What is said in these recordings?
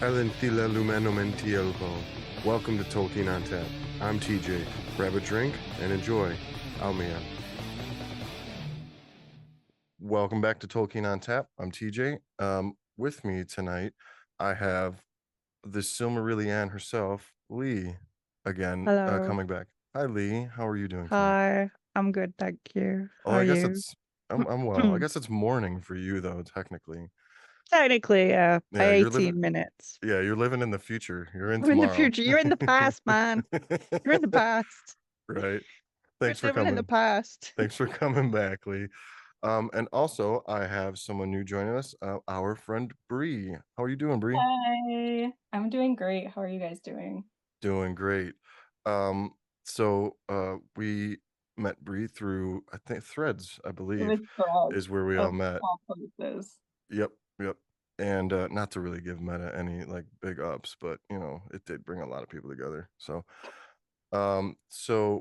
Elentila Lumeno Mentielvo. Welcome to Tolkien on Tap. I'm TJ. Grab a drink and enjoy. Almia. Welcome back to Tolkien on Tap. I'm TJ. With me tonight, I have the Silmarillion herself, Lee, again, Hello. coming back. Hi, Lee. How are you doing tonight? Hi. I'm good, thank you. Oh, How are I guess you? it's I'm well. I guess it's morning for you though, technically. Technically, by Yeah, 18 minutes. you're living in the future. You're in I'm in the tomorrow. future. You're in the past, man. You're in the past. Right. You're Thanks for living in the coming. past. Thanks for coming back, Lee. And also I have someone new joining us, our friend Bree. How are you doing, Bree? Hi, I'm doing great. How are you guys doing? Doing great. Um, so we met Bree through I think Threads, I It believe, was Threads is where we all of met. all places. Yep, yep. And not to really give Meta any like big ups, but you know, it did bring a lot of people together. So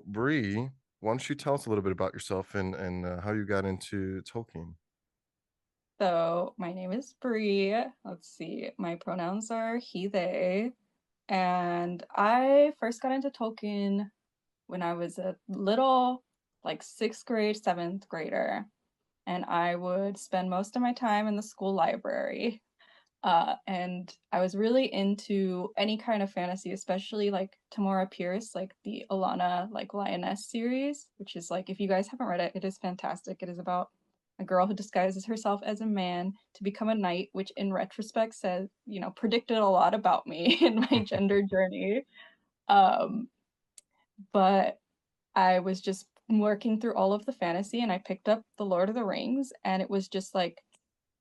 Bree, why don't you tell us a little bit about yourself and how you got into Tolkien? So my name is Bree. Let's see. My pronouns are he, they. And I first got into Tolkien when I was a little, like sixth grade, seventh grader. And I would spend most of my time in the school library. And I was really into any kind of fantasy, especially like Tamora Pierce, like the Alana like Lioness series, which is like if you guys haven't read it, it is fantastic. It is about a girl who disguises herself as a man to become a knight, which in retrospect says, predicted a lot about me in my gender journey. Um, but I was just working through all of the fantasy and I picked up The Lord of the Rings and it was just like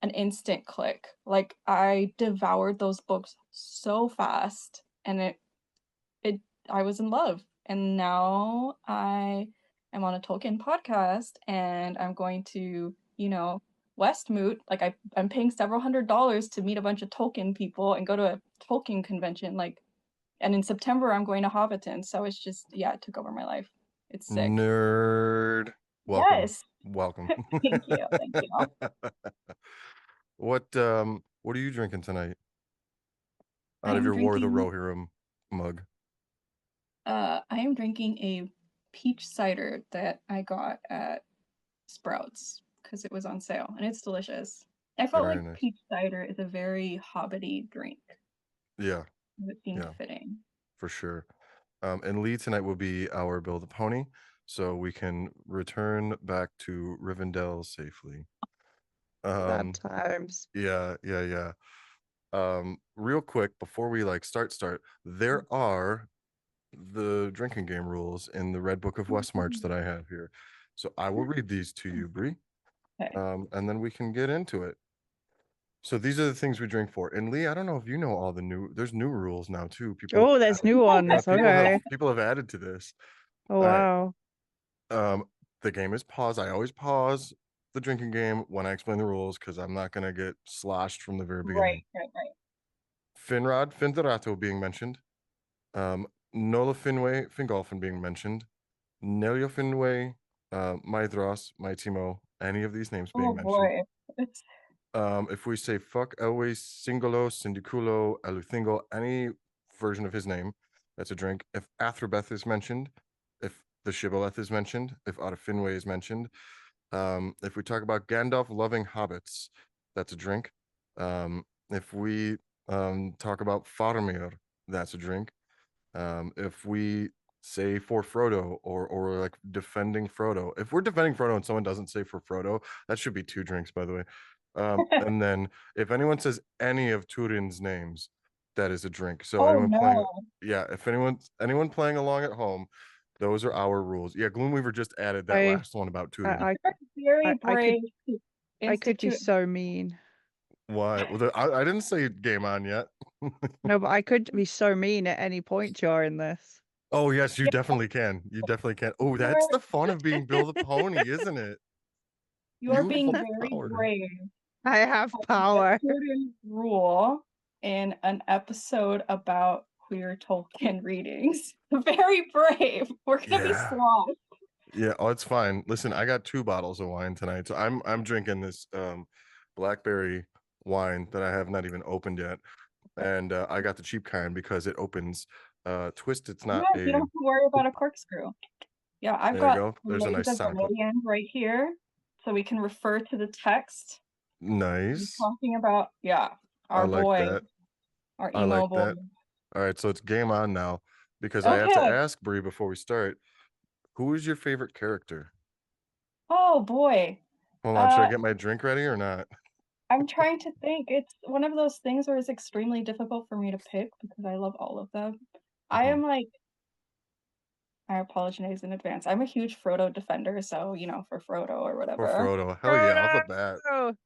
an instant click. Like I devoured those books so fast and it I was in love. And now I am on a Tolkien podcast and I'm going to, Westmoot, like I'm paying several $100s to meet a bunch of Tolkien people and go to a Tolkien convention. And in September I'm going to Hobbiton. So it's just, yeah, it took over my life. It's sick. Nerd. Welcome. Yes. Welcome. Thank you. Thank you. What are you drinking tonight I out of am your War of the drinking Rohirrim mug? I am drinking a peach cider that I got at Sprouts because it was on sale and it's delicious. I felt Very like nice. peach cider is a very hobbity drink. Yeah, It seemed yeah, fitting. for sure. And Lee tonight will be our Build a Pony, so we can return back to Rivendell safely. Sad Um, times. yeah, yeah, yeah. Real quick before we like start, there are the drinking game rules in the Red Book of Westmarch that I have here. So I will read these to you, Bree, Okay. and then we can get into it. So these are the things we drink for. And Lee, I don't know if you know all the there's new rules now too. Oh, there's new Yeah, ones. Okay. people have added to this. Oh, All right. wow. Um, the game is pause. I always pause the drinking game when I explain the rules because I'm not gonna get sloshed from the very beginning. Right, right, right. Finrod, Findorato being mentioned. Nola Finway, Fingolfin being mentioned. Nelio Finway, Maedhros, Maitimo, any of these names being Oh mentioned. boy. It's If we say fuck Elway, Singolo, Sindiculo, Eluthingo, any version of his name, that's a drink. If Athrobeth is mentioned, if the Shibboleth is mentioned, if Finway is mentioned, if we talk about Gandalf loving hobbits, that's a drink. If we talk about Faramir, that's a drink. If we say for Frodo or like defending Frodo, if we're defending Frodo and someone doesn't say for Frodo, that should be two drinks, by the way. And then if anyone says any of Turin's names, that is a drink. So oh anyone playing, no. yeah, if anyone playing along at home, those are our rules. Yeah, Gloomweaver just added that I, last one about Turin. I, You're very I could, brave to I could be institute. so mean. Why? Well, I didn't say game on yet. No, but I could be so mean at any point during this. Oh yes, you Yeah, definitely can. You definitely can. Oh, that's you're the fun of being Bill the Pony, isn't it? you are You have being the very power. brave. I have What power. certain rule in an episode about queer Tolkien readings. Very brave. We're gonna be Yeah. sloshed. Yeah. Oh, it's fine. Listen, I got 2 bottles of wine tonight. So I'm drinking this blackberry wine that I have not even opened yet. and I got the cheap kind because it opens twist. It's not Yeah, you don't a. have to worry about a corkscrew. Yeah, I've There you got go. There's a loads nice of sound clip. Valerian right here, so we can refer to the text. We're Nice. talking about, yeah, I our like boy, that. our I emo like boy. that. All right, so it's game on now because I have to Okay. ask Bree before we start. Who is your favorite character? Oh boy. Hold on, should I Uh, get my drink ready or not? I'm trying to think. It's one of those things where it's extremely difficult for me to pick because I love all of them. I Mhm. am like, I apologize in advance. I'm a huge Frodo defender, so for Frodo or Poor whatever. Frodo. Hell yeah, off the bat. Frodo!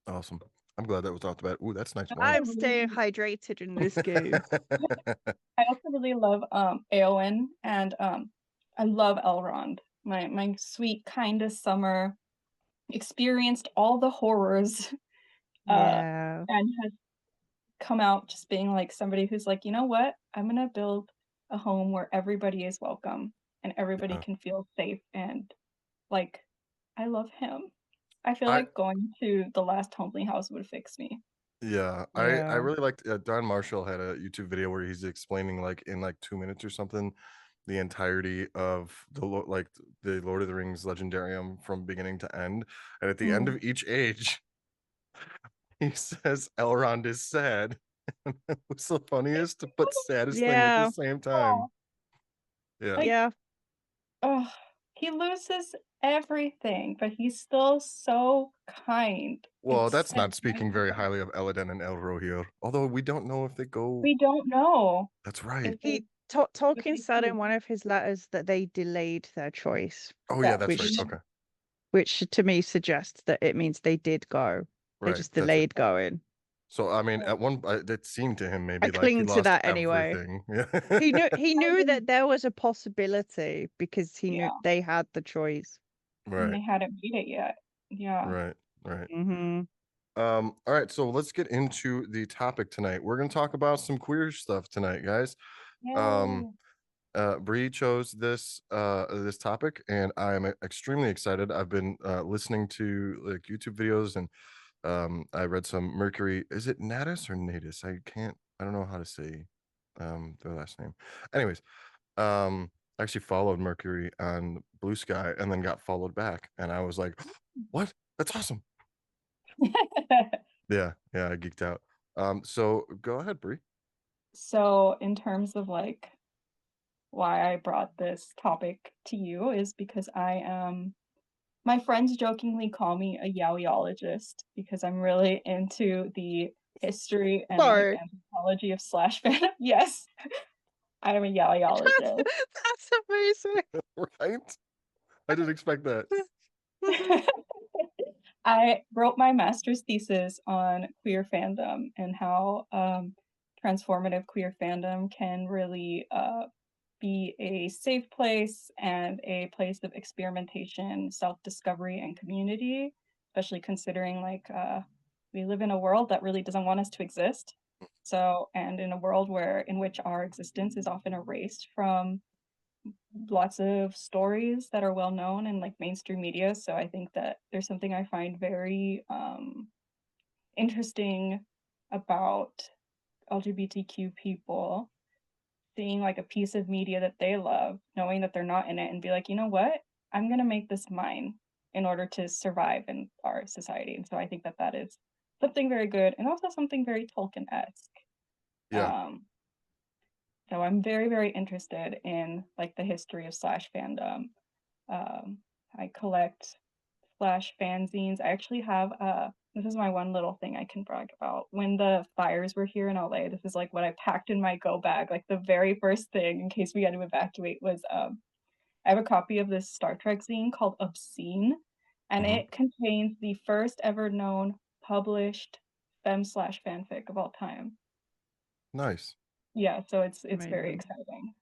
Awesome. I'm glad that was off the bat. Ooh, that's nice wine. I'm staying hydrated in this game. I also really love Eowyn and I love Elrond. My sweet, kind of summer experienced all the horrors uh Yeah. and has come out just being like somebody who's like, you know what? I'm gonna build a home where everybody is welcome and everybody Yeah. can feel safe and like I love him. I feel I like going to the last homely house would fix me. yeah, I Yeah. really liked Don Marshall had a YouTube video where he's explaining like in like 2 minutes or something the entirety of like the Lord of the Rings Legendarium from beginning to end. And at the end Mm. of each age, he says Elrond is sad. And that was the funniest but saddest thing at the Yeah. same time. Oh, Yeah. like Yeah. oh, he loses everything, but he's still so kind. Well, It's that's it's not speaking very magical. highly of Elladan and Elrohir. Although we don't know if they go. We don't know That's right. if they if Tolkien they said in do. one of his letters that they delayed their choice, Oh yeah, Yes. that's right. which Okay. which to me suggests that it means they did go. They Right. just That's right. delayed going. So I mean, at one, it seemed to him I maybe like he cling to lost that anyway. everything. He knew Yeah. he I knew mean, that there was a possibility because he knew yeah, they had the choice. and Right. they hadn't made it yet. Yeah. Right. Right. Hmm. All right. So let's get into the topic tonight. We're gonna talk about some queer stuff tonight, guys. Um, Yay. Bree chose this topic, and I'm extremely excited. I've been listening to like YouTube videos, and I read some Mercury. Is it Natus or Natus? I don't know how to say their last name. Anyways, I actually followed Mercury on Blue Sky and then got followed back, and I was like, "What? That's awesome!" Yeah, yeah, I geeked out. So go ahead, Bree. So, in terms of like why I brought this topic to you is because I am my friends jokingly call me a yaoiologist because I'm really into the history and like So anthropology of slash fandom. Yes, I am a yaoiologist. that's amazing. Right? I didn't expect that. I wrote my master's thesis on queer fandom and how transformative queer fandom can really be a safe place and a place of experimentation, self-discovery, and community, especially considering like we live in a world that really doesn't want us to exist. So, and in a world in which our existence is often erased from lots of stories that are well known in like mainstream media. So I think that there's something I find very interesting about LGBTQ people seeing like a piece of media that they love, knowing that they're not in it, and be like, you know what? I'm gonna make this mine in order to survive in our society. And so I think that that is something very good and also something very Tolkien-esque. Yeah, Um, so I'm very, very interested in like the history of slash fandom. Um, I collect slash fanzines. I actually have this is my one little thing I can brag about. When the fires were here in LA, this is like what I packed in my go bag. Like the very first thing in case we had to evacuate was I have a copy of this Star Trek zine called Obscene, and mhm. it contains the first ever known published fem slash fanfic of all time. Nice. Yeah, so it's very Amazing. exciting.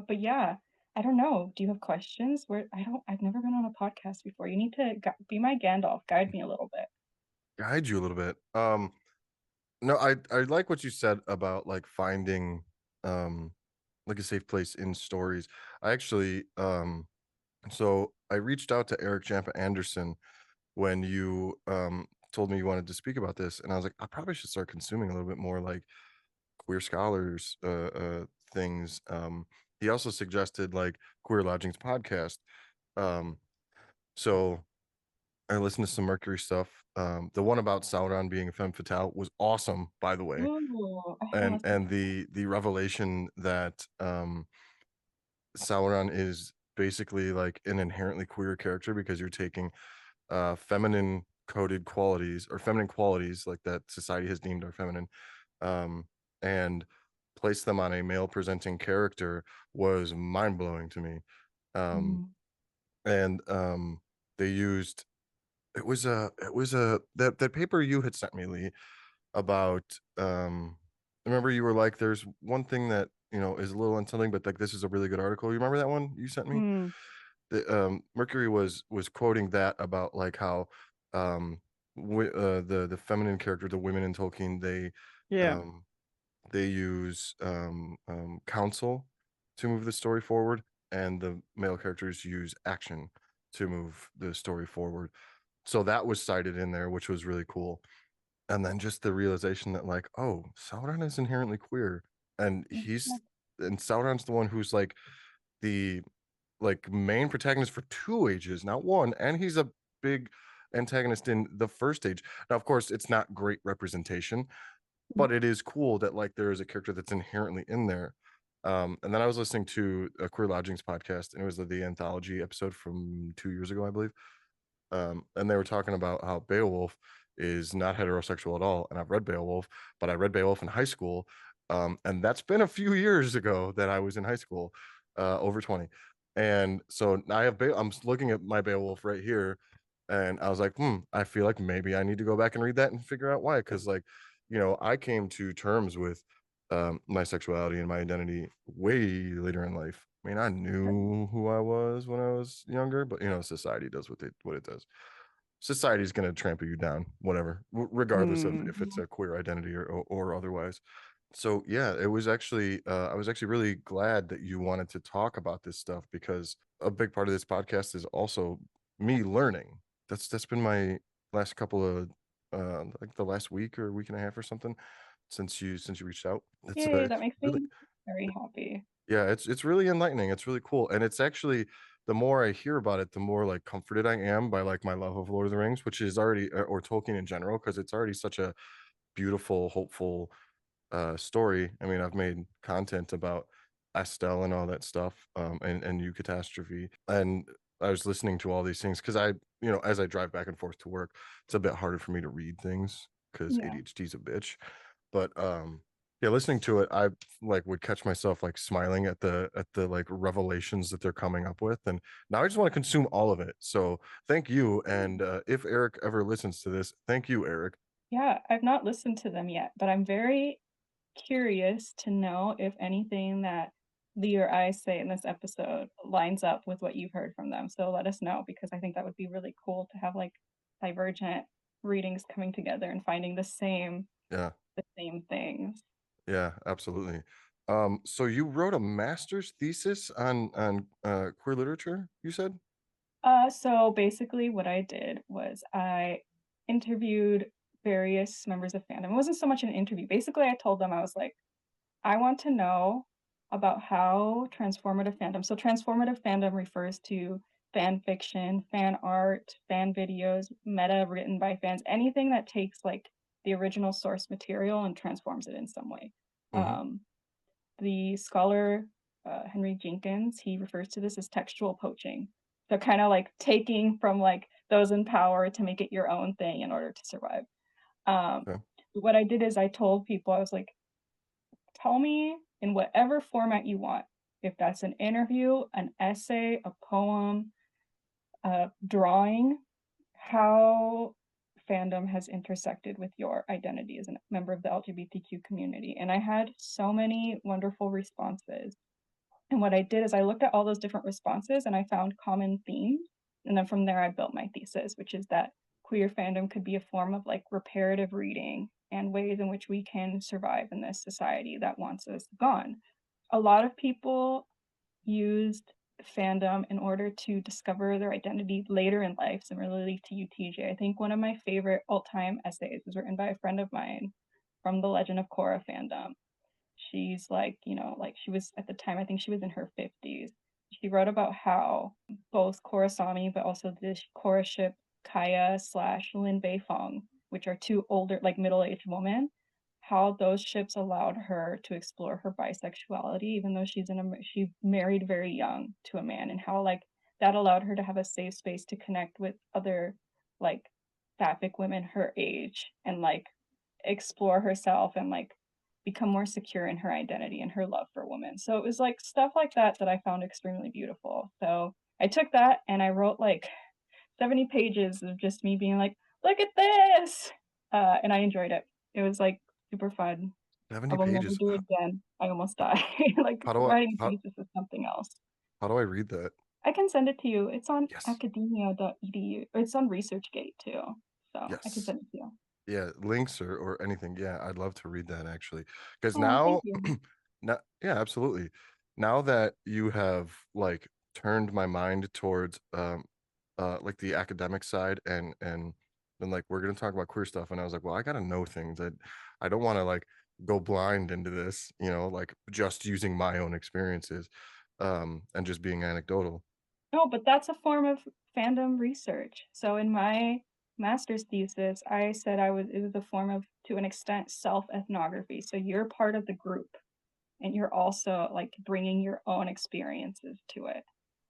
But yeah, I don't know. Do you have questions? I've never been on a podcast before. You need to be my Gandalf, guide me a little bit. Guide you a little bit. No, I like what you said about like finding um like a safe place in stories. I actually so I reached out to Eric Champa Anderson when you told me you wanted to speak about this, and I was like, I probably should start consuming a little bit more like queer scholars things. He also suggested like Queer Lodging's podcast. Um, so I listened to some Mercury stuff. The one about Sauron being a femme fatale was awesome, by the way. Ooh, I haven't And listened to the revelation that Sauron is basically like an inherently queer character because you're taking feminine coded qualities or feminine qualities like that society has deemed are feminine, um, and place them on a male presenting character was mind blowing to me. Um, Mm. and they used it was a that paper you had sent me, Lee, about remember you were like, there's one thing that is a little unsettling, but like this is a really good article. You remember that one you sent me? Mm, The Mercury was quoting that about like how um the feminine character, the women in Tolkien, yeah. um they use counsel to move the story forward, and the male characters use action to move the story forward. So that was cited in there, which was really cool. And then just the realization that like, oh, Sauron is inherently queer, and Sauron's the one who's like the main protagonist for two ages, not one, and he's a big antagonist in the first age. Now, of course, it's not great representation, but it is cool that like there is a character that's inherently in there. And then I was listening to a Queer Lodgings podcast, and it was the anthology episode from 2 years ago, I believe. And they were talking about how Beowulf is not heterosexual at all. And I've read Beowulf, but I read Beowulf in high school. And that's been a few years ago that I was in high school, over 20. And so I'm looking at my Beowulf right here, and I was like, I feel like maybe I need to go back and read that and figure out why. Cause like, I came to terms with my sexuality and my identity way later in life. I mean, I knew who I was when I was younger, but society does what it does. Society's going to trample you down, whatever, regardless of Mm. if it's a queer identity or otherwise. So yeah, it was actually I was actually really glad that you wanted to talk about this stuff, because a big part of this podcast is also me learning. That's been my last couple of like the last week or week and a half or something since you reached out. Yay, that It's makes really, me very happy. yeah, it's really enlightening. It's really cool. And it's actually, the more I hear about it, the more like comforted I am by like my love of Lord of the Rings, which is already or Tolkien in general, because it's already such a beautiful, hopeful story. I mean, I've made content about Estelle and all that stuff, and Eucatastrophe. And I was listening to all these things because as I drive back and forth to work, it's a bit harder for me to read things because Yeah. ADHD is a bitch. But yeah, listening to it, I like would catch myself like smiling at the like revelations that they're coming up with, and now I just want to consume all of it. So thank you, and if Eric ever listens to this, thank you, Eric. Yeah, I've not listened to them yet, but I'm very curious to know if anything that Lee or I say in this episode lines up with what you've heard from them. So let us know, because I think that would be really cool to have like divergent readings coming together and finding Yeah, the same things. yeah, absolutely. So you wrote a master's thesis on queer literature, you said? So basically what I did was I interviewed various members of fandom. It wasn't so much an interview. Basically, I told them, I was like, I want to know about how transformative fandom. So transformative fandom refers to fan fiction, fan art, fan videos, meta written by fans, anything that takes like the original source material and transforms it in some way. Mm-hmm. Um, the scholar Henry Jenkins, he refers to this as textual poaching. So kind of like taking from like those in power to make it your own thing in order to survive. Um, Okay. what I did is I told people, I was like, tell me in whatever format you want. If that's an interview, an essay, a poem, a drawing, how fandom has intersected with your identity as a member of the LGBTQ community. And I had so many wonderful responses. And what I did is I looked at all those different responses and I found common themes. And then from there, I built my thesis, which is that queer fandom could be a form of like reparative reading and ways in which we can survive in this society that wants us gone. A lot of people used fandom in order to discover their identity later in life, similarly to UTJ. I think one of my favorite all-time essays was written by a friend of mine from the Legend of Korra fandom. She's like, like she was at the time, I think she was in her 50s. She wrote about how both Korrasami, but also the Korra ship Kaya slash Lin Beifong, which are two older, like middle-aged women, how those ships allowed her to explore her bisexuality, even though she married very young to a man, and how like that allowed her to have a safe space to connect with other like sapphic women her age and like explore herself and like become more secure in her identity and her love for women. So it was like stuff like that that I found extremely beautiful. So I took that and I wrote like 70 pages of just me being like, look at this. And I enjoyed it. It was like super fun. I 70 will never pages. do it again. I almost died. Like How do I writing how, thesis is something else. how do I read that? I can send it to you. It's on Yes. academia.edu. It's on ResearchGate too. So I can Yes. send it to you. Yeah, links or anything. Yeah, I'd love to read that actually. Because Oh, thank now, you. now, yeah, absolutely. Now that you have like turned my mind towards like the academic side and then like we're gonna talk about queer stuff, and I was like, well, I gotta know things. I don't want to like go blind into this, like just using my own experiences, and just being anecdotal. No, but that's a form of fandom research. So in my master's thesis, I said it was a form of, to an extent, self-ethnography. So you're part of the group and you're also like bringing your own experiences to it.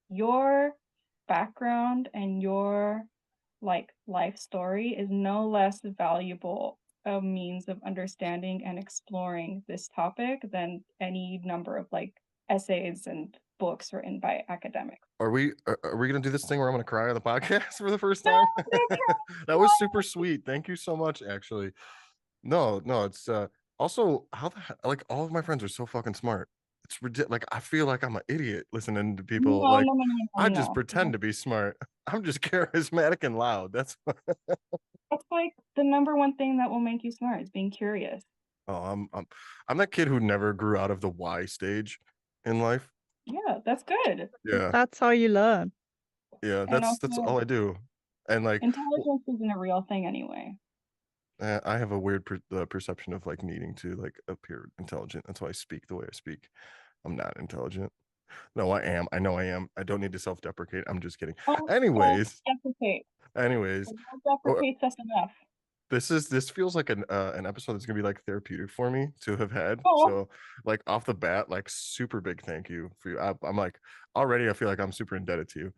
Your background and your like life story is no less valuable a means of understanding and exploring this topic than any number of like essays and books written by academics. Are we gonna do this thing where I'm gonna cry on the podcast for the first No, time? no, That was super sweet. Thank you so much, actually. No, no, it's also like all of my friends are so fucking smart. It's ridiculous. Like I feel like I'm an idiot listening to people. no, Like no, no, no, I no, just no. pretend to be smart. I'm just charismatic and loud. That's That's like the number one thing that will make you smart is being curious. oh, I'm that kid who never grew out of the why stage in life. Yeah, that's good. Yeah, That's how you learn. yeah, And that's also, all I do. And like intelligence isn't a real thing anyway. I have a weird perception of like needing to like appear intelligent. That's why I speak the way I speak. I'm not intelligent. No, I am. I know I am. I don't need to self-deprecate. I'm just kidding. Don't Anyways, self-deprecate. anyways, Don't oh, deprecate us enough. this feels like an episode that's gonna be like therapeutic for me to have had. Oh, So like off the bat, like super big thank you for you. I'm like already I feel like I'm super indebted to you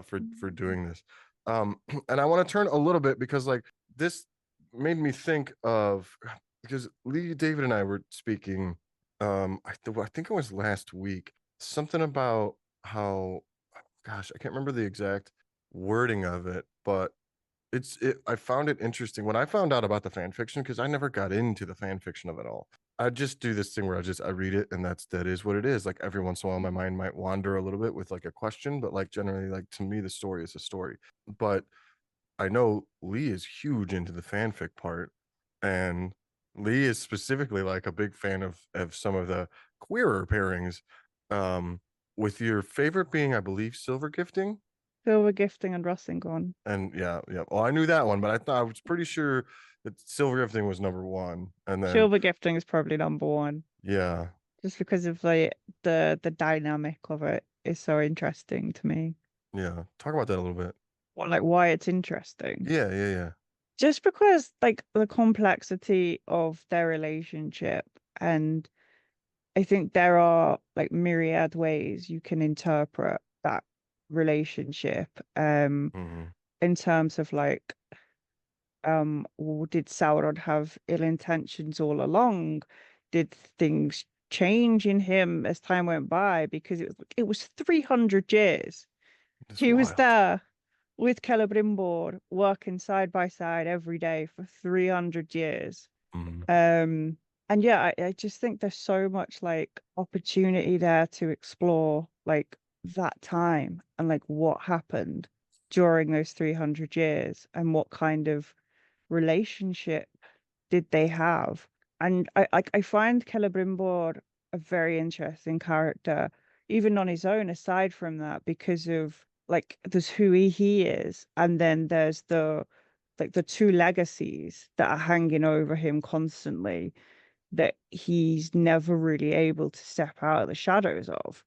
for doing this. And I want to turn a little bit because like this made me think of because Lee, David, and I were speaking I think it was last week, something about how gosh, I can't remember the exact wording of it, but I found it interesting when I found out about the fan fiction because I never got into the fan fiction of it all. I just do this thing where I read it and that is what it is. Like every once in a while my mind might wander a little bit with like a question, but like generally like to me the story is a story. But I know Lee is huge into the fanfic part, and Lee is specifically like a big fan of some of the queerer pairings. Um, with your favorite being, I believe, Silver Gifting. Silver gifting and Rustling gone. And yeah, yeah. Well, I knew that one, but I was pretty sure that Silver Gifting was number one. And then Silver gifting is probably number one, yeah, just because of the dynamic of it is so interesting to me. yeah. Talk about that a little bit. Well, like why it's interesting. Yeah, yeah, yeah. Just because like the complexity of their relationship, and I think there are like myriad ways you can interpret that relationship Hmm. in terms of like did Sauron have ill intentions all along? Did things change in him as time went by? Because it was 300 years. It's He was wild. there with Celebrimbor working side by side every day for 300 years. Hmm. Um, and yeah, I just think there's so much like opportunity there to explore like that time and like what happened during those 300 years and what kind of relationship did they have? And I find Celebrimbor a very interesting character even on his own, aside from that, because of like there's who he is, and then there's the two legacies that are hanging over him constantly that he's never really able to step out of the shadows of,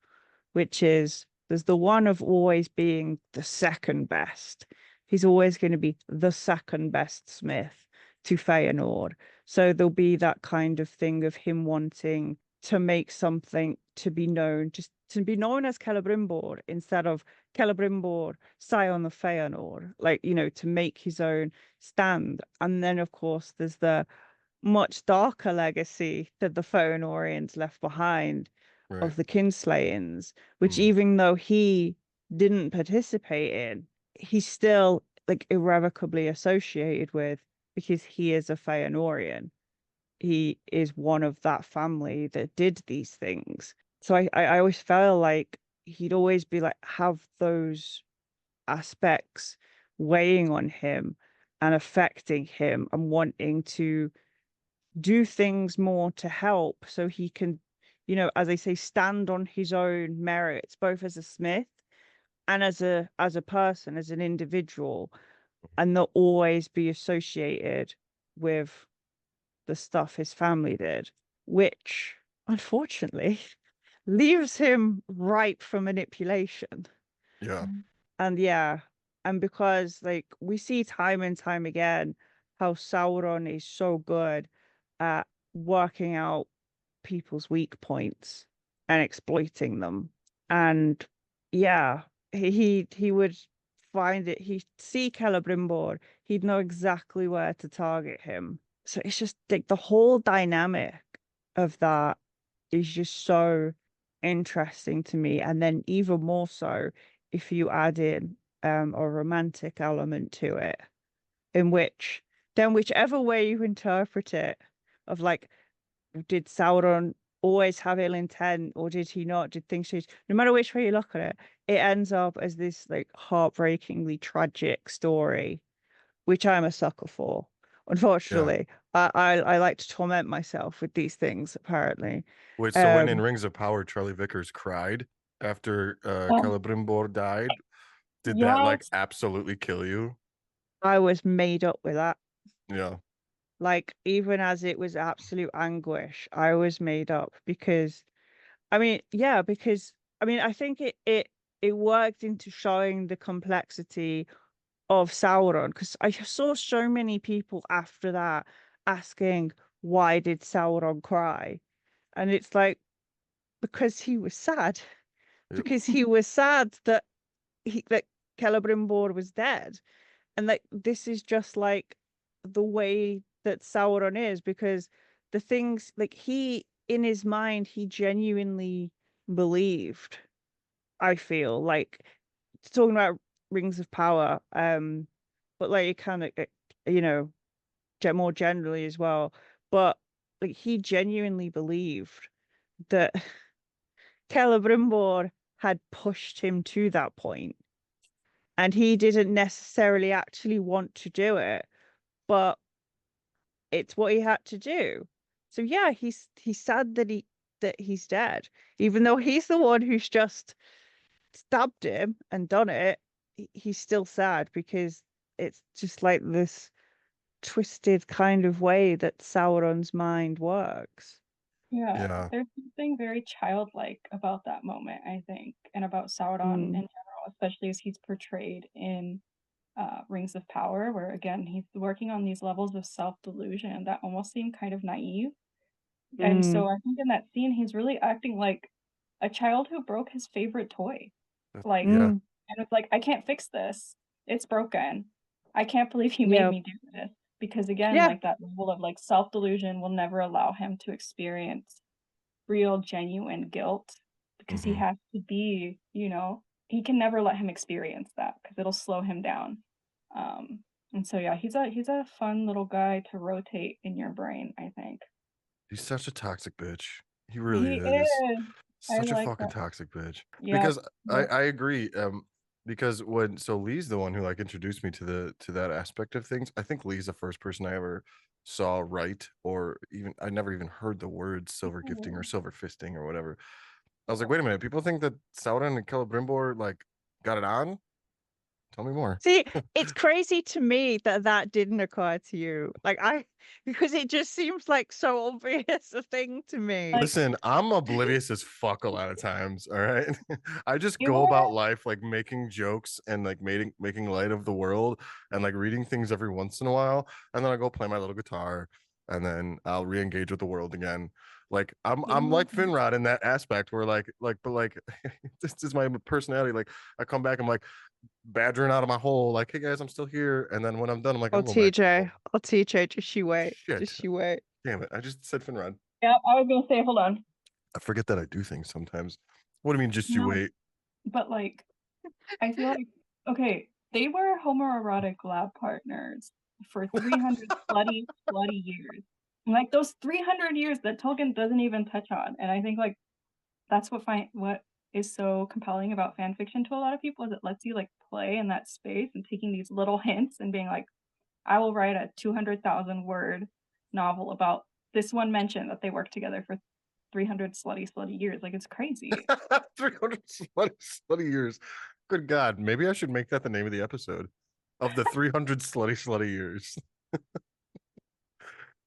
which is there's the one of always being the second best. He's always going to be the second best Smith to Feyenoord. So there'll be that kind of thing of him wanting to make something to be known, just to be known as Celebrimbor instead of Celebrimbor, Scion of Feyenoord, like, to make his own stand. And then, of course, there's the much darker legacy that the Fëanorians left behind Right. of the Kinslayings, which Mm. even though he didn't participate in, he's still like irrevocably associated with because he is a Fëanorian. He is one of that family that did these things. So I always felt like he'd always be like have those aspects weighing on him and affecting him and wanting to do things more to help so he can, as they say, stand on his own merits, both as a smith and as a person, as an individual, and not always be associated with the stuff his family did, which unfortunately leaves him ripe for manipulation. Yeah. And yeah, and because like we see time and time again how Sauron is so good at working out people's weak points and exploiting them. And yeah, he would find it, he'd see Celebrimbor, he'd know exactly where to target him. So it's just like the whole dynamic of that is just so interesting to me. And then even more so if you add in a romantic element to it, in which then whichever way you interpret it, of like, did Sauron always have ill intent or did he not? Did things change? No matter which way you look at it, it ends up as this like heartbreakingly tragic story, which I'm a sucker for. Yeah. Unfortunately, I like to torment myself with these things, apparently. Wait, so when in Um, Rings of Power, Charlie Vickers cried after Oh, Celebrimbor died, did that like yes. absolutely kill you? I was made up with that. Yeah. Like, even as it was absolute anguish, I was made up because I mean, yeah, because I mean, I think it worked into showing the complexity of Sauron because I saw so many people after that asking why did Sauron cry? And it's like because he was sad. Yep. Because he was sad that Celebrimbor was dead. And like this is just like the way that Sauron is because the things like he in his mind he genuinely believed. I feel like talking about rings of power, but like it kind of you know more generally as well. But like he genuinely believed that Celebrimbor had pushed him to that point, and he didn't necessarily actually want to do it, but it's what he had to do. So yeah, he's sad that he's dead, even though he's the one who's just stabbed him and done it. He's still sad because it's just like this twisted kind of way that Sauron's mind works. Yeah, Yeah. there's something very childlike about that moment, I think, and about Sauron in Mm, general, especially as he's portrayed in Rings of Power, where again he's working on these levels of self-delusion that almost seem kind of naive. And so mm, I think in that scene, he's really acting like a child who broke his favorite toy. Like, Yeah. mm, and it's like, I can't fix this. It's broken. I can't believe he made yeah, me do this. Because again, yeah, like that level of like self-delusion will never allow him to experience real, genuine guilt because he Hmm. has to be, he can never let him experience that because it'll slow him down. And so yeah, he's a fun little guy to rotate in your brain, I think. He's such a toxic bitch. He really He is. is. I Such a like fucking that. toxic bitch. Yep. Because I Yep. I agree. Because when so Lee's the one who like introduced me to that aspect of things. I think Lee's the first person I ever saw write or even I never even heard the word silver gifting or Ooh. silver fisting or whatever. I was like, wait a minute, people think that Sauron and Celebrimbor like got it on? Tell me more. See, it's crazy to me that that didn't occur to you. Because it just seems like so obvious a thing to me. Like, Listen, I'm oblivious as fuck a lot of times. All right. I just they go were about life like making jokes and like making light of the world and like reading things every once in a while. And then I go play my little guitar and then I'll re-engage with the world again. Like I'm like Finrod in that aspect where but like this is my personality. Like I come back, I'm like badgering out of my hole, like, hey guys, I'm still here. And then when I'm done, I'm like, Oh, I'm going back to the TJ. hole. Oh, TJ, just you wait. Shit. Just you wait. Damn it. I just said Finrod. Yeah, I was gonna say, hold on. I forget that I do things sometimes. What do you mean just you No, wait? but like, I feel like, okay, they were homoerotic lab partners for 300 bloody years. Like those 300 years that Tolkien doesn't even touch on. And I think like that's what is so compelling about fan fiction to a lot of people is it lets you like play in that space and taking these little hints and being like, I will write a 200,000 word novel about this one mention that they worked together for 300 slutty years. Like it's crazy. 300 slutty years. Good God. Maybe I should make that the name of the episode of the 300 slutty years.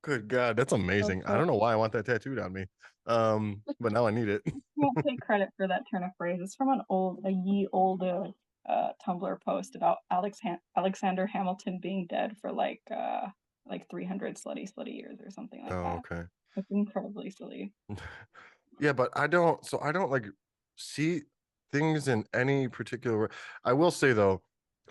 Good God. That's amazing. I don't know why I want that tattooed on me. But now I need it. I won't take credit for that turn of phrase. It's from a ye old Tumblr post about Alexander Hamilton being dead for like 300 slutty years or something like Oh, that. okay. It's incredibly silly. Yeah, but I don't like see things in any particular way. I will say though,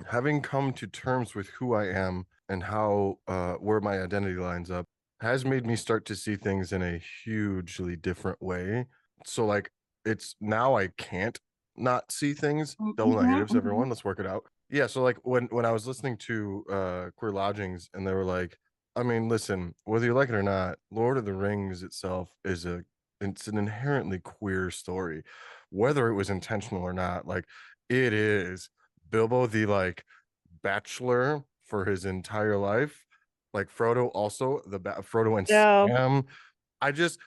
having come to terms with who I am and how where my identity lines up has made me start to see things in a hugely different way. So like it's now I can't not see things. Double negatives, everyone. Let's work it out. Yeah, so like when I was listening to Queer Lodgings and they were like, I mean, listen, whether you like it or not, Lord of the Rings itself it's an inherently queer story, whether it was intentional or not. Like it is Bilbo the like bachelor for his entire life, like Frodo also Frodo and Yeah. Sam. I just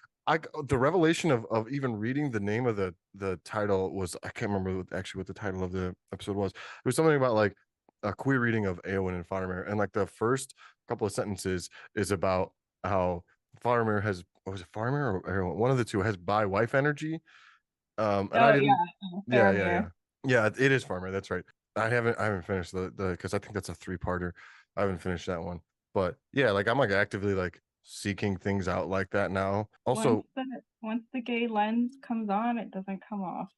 the revelation of even reading the name of the title was I can't remember actually what the title of the episode was. It was something about like a queer reading of Eowyn and Faramir, and like the first couple of sentences is about how Faramir has was it Faramir or Eowyn? One of the two has bi wife energy. And I Oh didn't. yeah, Yeah, Faramir. yeah. It is Faramir. That's right. I haven't finished the because I think that's a 3-parter. I haven't finished that one, but yeah, like I'm like actively like seeking things out like that now. Also, Once the gay lens comes on, it doesn't come off.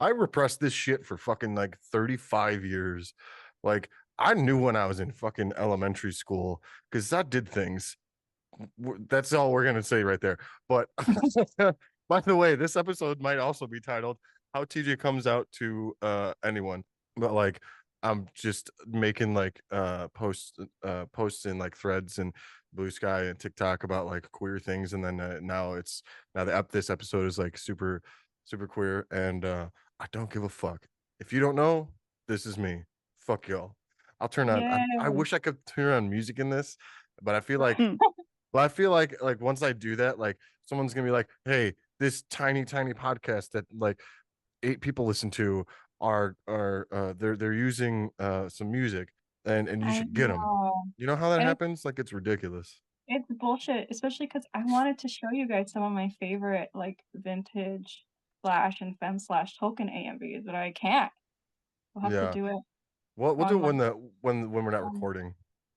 I repressed this shit for fucking like 35 years. Like I knew when I was in fucking elementary school because I did things. That's all we're gonna say right there. But by the way, this episode might also be titled "How TJ Comes Out to Anyone." But like, I'm just making like posts in like threads and Blue Sky and TikTok about like queer things, and then this episode is like super queer, and I don't give a fuck. If you don't know, this is me. Fuck y'all. I'll turn on. Yeah. I wish I could turn on music in this, but I feel like Hmm. well, I feel like once I do that, like someone's gonna be like, "Hey, this tiny podcast that like 8 people listen to they're using some music and you I should get them." know. You know how that And happens? Like it's ridiculous. it's bullshit, especially because I wanted to show you guys some of my favorite like vintage slash and fem slash Tolkien AMVs, but I can't. We'll have to Yeah. do it Well, we'll do on it like when we're not recording.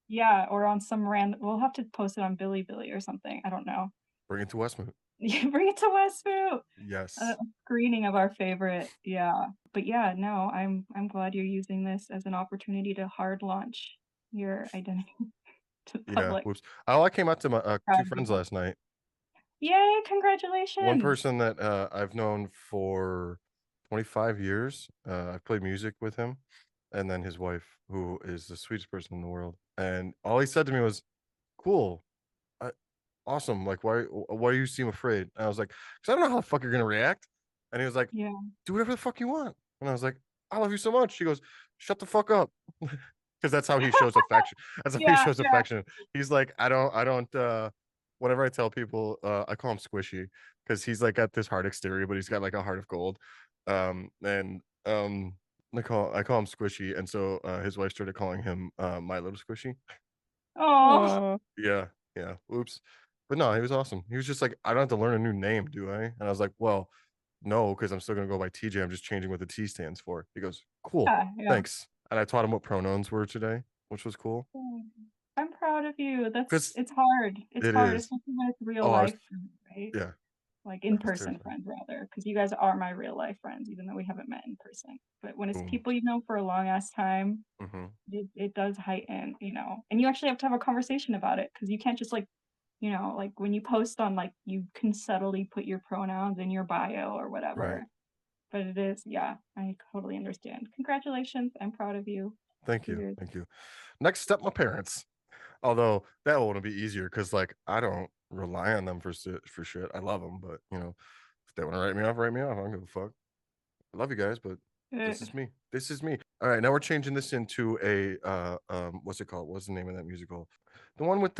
yeah, or on some random. We'll have to post it on Billy or something. I don't know. Bring it to Westmount. Yeah, bring it to Westfield. A Yes. screening of our favorite. Yeah, but yeah, no, I'm glad you're using this as an opportunity to hard launch your identity to the Yeah. public. Whoops. Oh, I came out to my Proud 2 of friends you. last night. Yay, One congratulations. person that I've known for 25 years. I've played music with him, and then his wife, who is the sweetest person in the world. And all he said to me was, "Cool, I, awesome. Like, why do you seem afraid?" And I was like, "Because I don't know how the fuck you're gonna react." And he was like, Yeah. "Do whatever the fuck you want." And I was like, "I love you so much." She goes, "Shut the fuck up," because that's how he shows affection. That's how he Yeah, shows yeah. affection. He's like, I don't. Whenever I tell people, I call him Squishy because he's like got this hard exterior, but he's got like a heart of gold. And I call him Squishy, and so his wife started calling him My Little Squishy. Oh, Oh, Yeah, yeah. Oops. But no, he was awesome. He was just like, I don't have to learn a new name, do I? And I was like, well, no, because I'm still gonna go by TJ. I'm just changing what the T stands for. He goes, cool, yeah. thanks. And I taught him what pronouns were today, which was cool. I'm proud of you. Because It's hard. It's it hard, is. especially when it's real Oh, life, right? yeah, Like I was in-person terrified. friends rather, because you guys are my real life friends, even though we haven't met in person. But when it's Boom. people you know for a long ass time, Hmm. it does heighten, and you actually have to have a conversation about it because you can't just like, like when you post on like you can subtly put your pronouns in your bio or Right. whatever. But it is, yeah, I totally understand. Congratulations. I'm proud of you. Thank you. Serious. Thank you. Next step, my parents. Although that won't be easier because like I don't rely on them for shit. I love them, but if they want to write me off, write me off. I don't give a fuck. I love you guys, but this is me. This is me. All right, now we're changing this into a what's it called? What's the name of that musical? The one with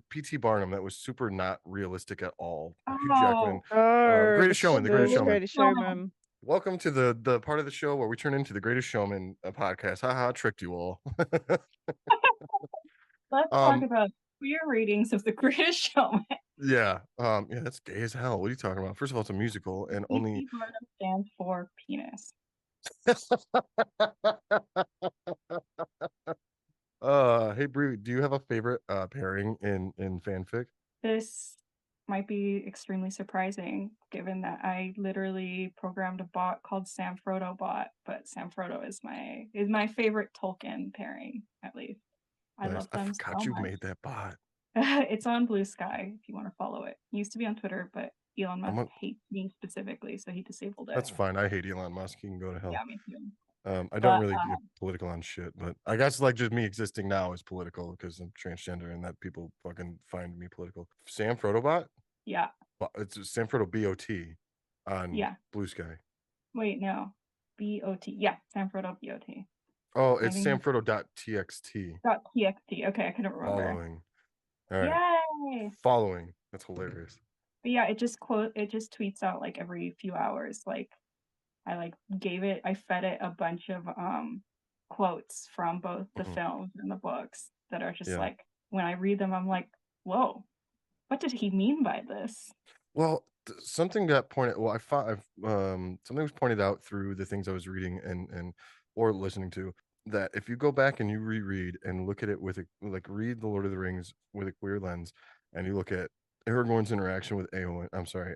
P.T. Barnum that was super not realistic at all. Hugh Jackman. Oh, The oh, Greatest Showman. The Greatest the Showman. Greatest Showman. Welcome to the part of the show where we turn into the Greatest Showman podcast. Haha, tricked you all. let's talk um, about queer ratings of The Greatest Showman. yeah, yeah, that's gay as hell. What are you talking about? First of all, it's a musical, and only. P.T. Barnum stands for penis. Hey Brie, do you have a favorite pairing in fanfic? This might be extremely surprising given that I literally programmed a bot called Sam Frodo bot, but Sam Frodo is my favorite Tolkien pairing, at least. I Nice. love I them forgot so you much. made that bot. It's on Blue Sky if you want to follow it. It used to be on Twitter, but Elon I'm Musk on, hates me specifically, so he disabled it. that's fine. I hate Elon Musk. He can go to hell. Yeah, me too. I don't But really get political on shit, but I guess like just me existing now is political because I'm transgender and that people fucking find me political. Sam Frodo yeah, it's Sam Frodo BOT on yeah. Blue Sky. Wait, no. BOT. Yeah, Sam Frodo BOT. Oh, I it's think samfrodo.txt. .txt. Okay, I couldn't remember. Following. All right. Yay! Following. That's hilarious. But yeah, it just tweets out like every few hours. Like I fed it a bunch of quotes from both the Mhm. films and the books that are just Yeah. like when I read them, I'm like, whoa, what did he mean by this? Well, something got pointed. Well, I found something was pointed out through the things I was reading and or listening to that if you go back and you reread and look at it with a like read the Lord of the Rings with a queer lens, and you look at Aragorn's interaction with Eowyn, I'm sorry,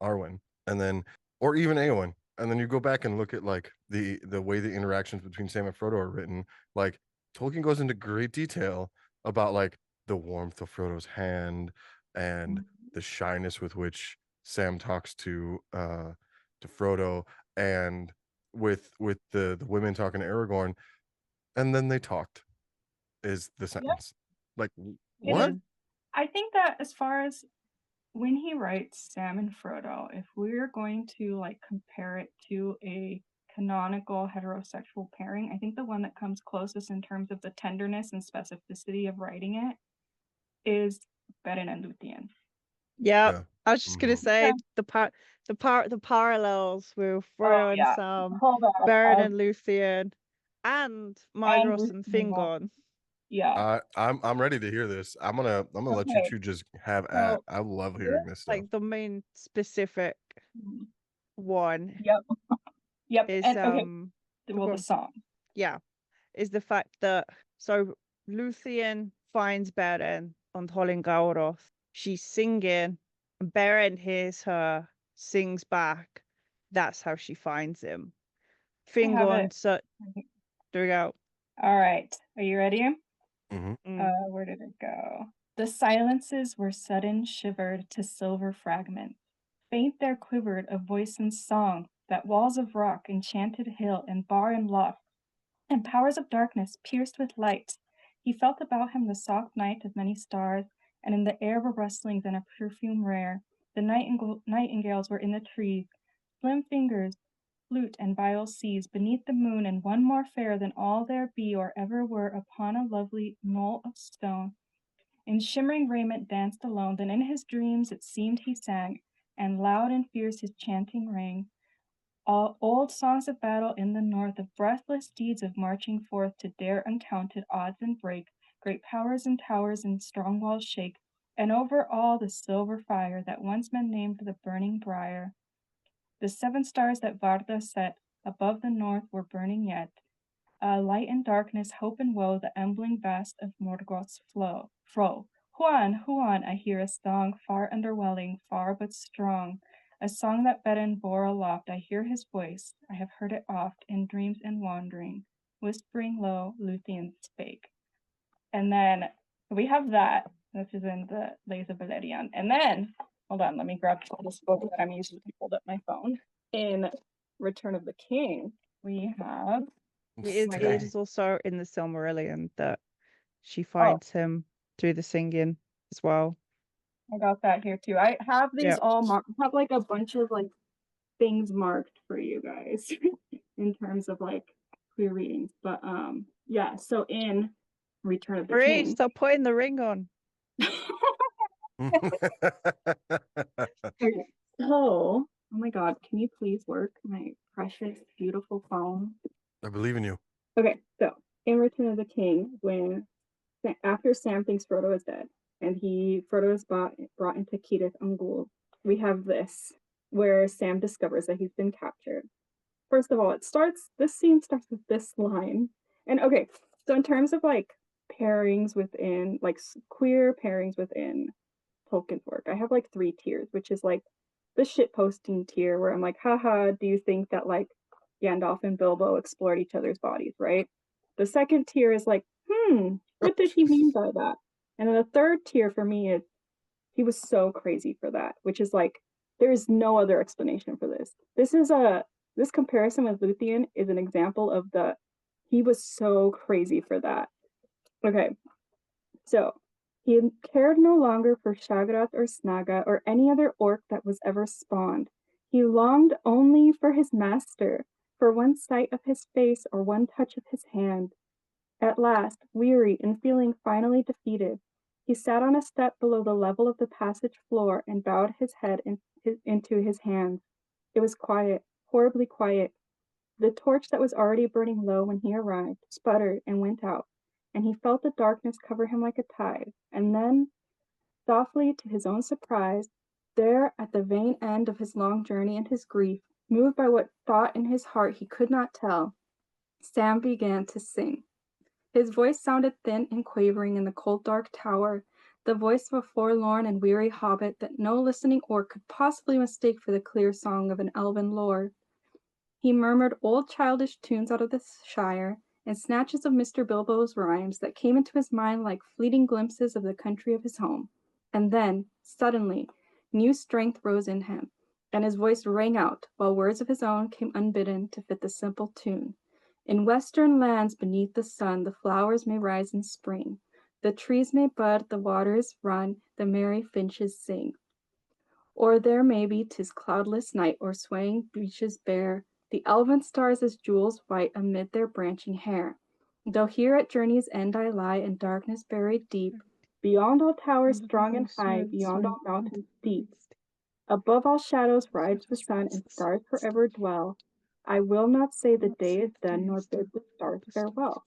Arwen, and then or even Eowyn, and then you go back and look at like the way the interactions between Sam and Frodo are written, like Tolkien goes into great detail about like the warmth of Frodo's hand and the shyness with which Sam talks to Frodo and with the women talking to Aragorn, and then they talked is the Yep, sentence. Like it what? is. I think that as far as when he writes Sam and Frodo, if we're going to like compare it to a canonical heterosexual pairing, I think the one that comes closest in terms of the tenderness and specificity of writing it is Beren and Luthien. Yep. Yeah. I was just gonna say Okay. the parallels with Oh Frodo and yeah. Sam, Hold on. Beren and Luthien, and And Maegros and Luthien. Fingon. Yeah. I'm ready to hear this. I'm gonna let you Okay. two just have at. So I love this, hearing this stuff. Like the main specific one yep. Yep. is And okay. go Well, the on. song. Yeah, is the fact that so Luthien finds Beren on Hollingauroth. She's singing, and Beren hears her, sings back. That's how she finds him. I have Fingon, it. so there we go. All right. Are you ready? Mm-hmm. Where did it go? The silences were sudden shivered to silver fragments. Faint there quivered a voice in song, that walls of rock, enchanted hill, and bar and loft, and powers of darkness pierced with light. He felt about him the soft night of many stars, and in the air were rustlings and a perfume rare. The nightingales were in the trees, slim fingers, flute and viol seas beneath the moon, and one more fair than all there be or ever were upon a lovely knoll of stone. In shimmering raiment danced alone, then in his dreams it seemed he sang, and loud and fierce his chanting rang. All old songs of battle in the north, of breathless deeds of marching forth to dare uncounted odds and break, great powers and towers and strong walls shake, and over all the silver fire that once men named the burning briar. The 7 stars that Varda set above the north were burning yet, light and darkness, hope and woe, the emblem vast of Morgoth's flow. Huan, Huan, I hear a song, far underwelling, far but strong. A song that Beden bore aloft, I hear his voice, I have heard it oft, in dreams and wandering. Whispering low, Luthien spake. And then we have that. This is in the Lays of Valerian. And then, hold on, let me grab this book that I'm using to hold up my phone. In Return of the King, we have It Okay. is also in the Silmarillion that she Oh. finds him through the singing as well. I got that here too. I have these Yeah. all marked. I have like a bunch of like things marked for you guys in terms of like queer readings. But yeah, so in Return of the Marie, King. stop putting the ring on. Okay, so, oh my god, can you please work my precious, beautiful phone? I believe in you. Okay, so in Return of the King, when after Sam thinks Frodo is dead, and Frodo is brought into Cirith Ungol, we have this where Sam discovers that he's been captured. First of all, this scene starts with this line. And okay, so in terms of like pairings within, like queer pairings within Tolkien's work, I have like 3 tiers, which is like the shitposting tier where I'm like, haha, do you think that like Gandalf and Bilbo explored each other's bodies, right? The second tier is like, what did he mean by that? And then the third tier for me is he was so crazy for that, which is like, there is no other explanation for this. This comparison with Luthien is an example of he was so crazy for that. Okay, so he cared no longer for Shagarath or Snaga or any other orc that was ever spawned. He longed only for his master, for one sight of his face or one touch of his hand. At last, weary and feeling finally defeated, he sat on a step below the level of the passage floor and bowed his head into his hands. It was quiet, horribly quiet. The torch that was already burning low when he arrived sputtered and went out, and he felt the darkness cover him like a tide. And then, softly, to his own surprise, there at the vain end of his long journey and his grief, moved by what thought in his heart he could not tell, Sam began to sing. His voice sounded thin and quavering in the cold dark tower, the voice of a forlorn and weary hobbit that no listening orc could possibly mistake for the clear song of an elven lord. He murmured old childish tunes out of the Shire, and snatches of Mr. Bilbo's rhymes that came into his mind like fleeting glimpses of the country of his home. And then, suddenly, new strength rose in him, and his voice rang out, while words of his own came unbidden to fit the simple tune. In western lands beneath the sun, the flowers may rise in spring. The trees may bud, the waters run, the merry finches sing. Or there may be 'tis cloudless night, or swaying beaches bare, the elven stars as jewels white amid their branching hair. Though here at journey's end I lie, in darkness buried deep, beyond all towers strong and high, beyond all mountains steep, above all shadows rides the sun, and stars forever dwell. I will not say the day is done, nor bid the stars farewell.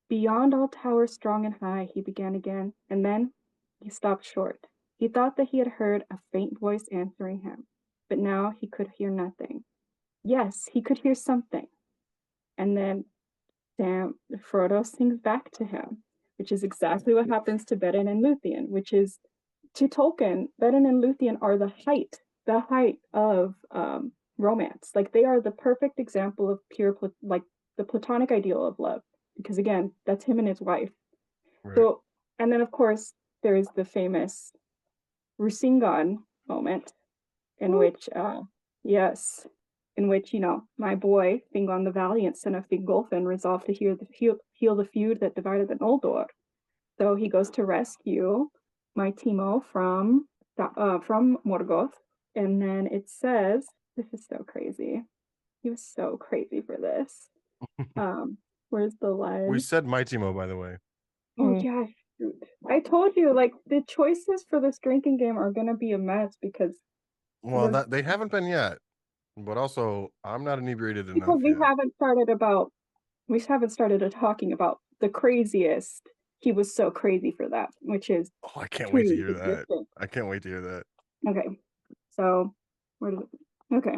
Beyond all towers strong and high, he began again, and then he stopped short. He thought that he had heard a faint voice answering him, but now he could hear nothing. Yes, he could hear something. And then Frodo sings back to him, which is exactly what happens to Beren and Luthien, which is, to Tolkien, Beren and Luthien are the height of romance. Like, they are the perfect example of pure, like, the platonic ideal of love. Because again, that's him and his wife. Right. So, and then of course, there's the famous Rusingan moment in which, my boy, Fingon the Valiant, son of Fingolfin, resolved to heal the feud that divided the Noldor. So he goes to rescue my Timo from Morgoth, and then it says, this is so crazy. He was so crazy for this. Where's the line? We said Mighty Mo, by the way. Oh yeah, shoot. I told you, like, the choices for this drinking game are gonna be a mess because Well, that they haven't been yet, but also I'm not inebriated because enough yet. we haven't started talking about the craziest. He was so crazy for that, which is Oh, I can't wait to trees hear that. existing. I can't wait to hear that. Okay, so where did it? Okay,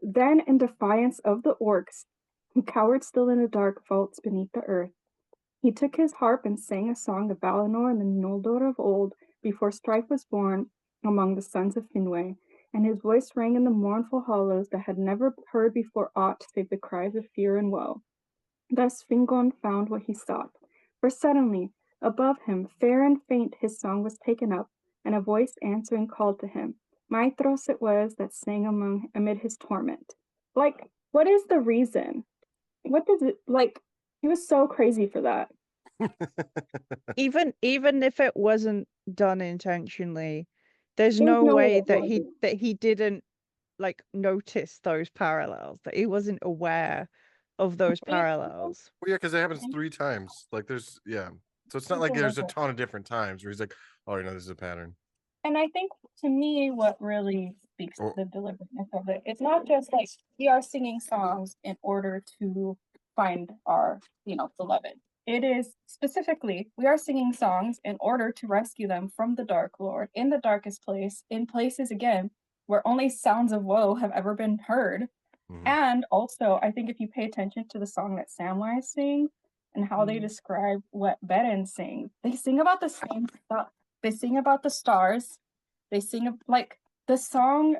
then in defiance of the orcs, who cowered still in the dark vaults beneath the earth, he took his harp and sang a song of Valinor and the Noldor of old, before strife was born among the sons of Finwë, and his voice rang in the mournful hollows that had never heard before aught save the cries of fear and woe. Thus Fingon found what he sought, for suddenly, above him, fair and faint, his song was taken up, and a voice answering called to him. Maitros it was that sang amid his torment. Like, what is the reason? What does it like? He was so crazy for that. Even if it wasn't done intentionally, there's There's no no way way it wasn't. that he didn't like notice those parallels, that he wasn't aware of those parallels. Well, yeah, because it happens 3 times. Like there's so it's not like there's a ton of different times where he's like, oh, you know, this is a pattern. And I think to me, what really speaks to Or- the deliberateness of it, it's not just like we are singing songs in order to find our, beloved. It is specifically, we are singing songs in order to rescue them from the Dark Lord in the darkest place, in places again where only sounds of woe have ever been heard. Mhm. And also, I think if you pay attention to the song that Samwise sings and how they describe what Beren sings, they sing about the same stuff. They sing about the stars. They sing like the song.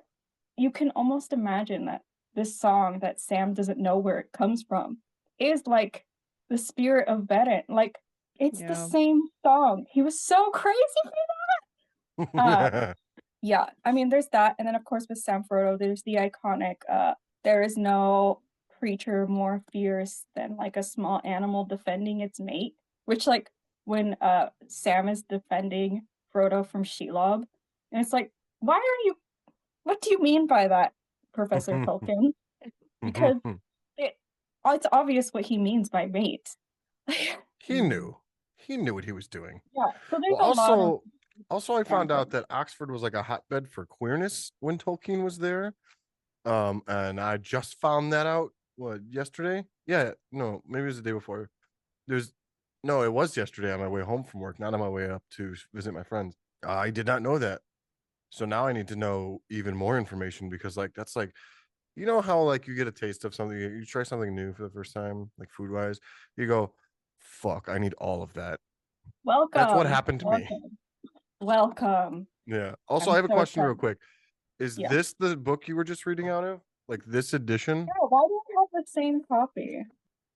You can almost imagine that this song that Sam doesn't know where it comes from is like the spirit of Beren. Like it's the Yeah. same song. He was so crazy for that. Yeah, I mean, there's that, and then of course with Sam Frodo, there's the iconic there is no creature more fierce than like a small animal defending its mate, which like when Sam is defending Frodo from Shelob, and it's like, why are you what do you mean by that, Professor Tolkien? Because it's obvious what he means by mate. He knew what he was doing. Yeah, so there's Well, a lot of also I found out examples. that Oxford was like a hotbed for queerness when Tolkien was there. And I just found that out yesterday? Yeah, no, maybe it was the day before. No, it was yesterday on my way home from work, not on my way up to visit my friends. I did not know that. So now I need to know even more information because like that's like you know how like you get a taste of something, you try something new for the first time, like food wise, you go, fuck, I need all of that. Welcome. That's what happened to me. Welcome. Yeah. Also, I'm I have a so question real excited. quick. Is Yeah. this the book you were just reading out of? Like this edition? Yeah, why do you have the same copy?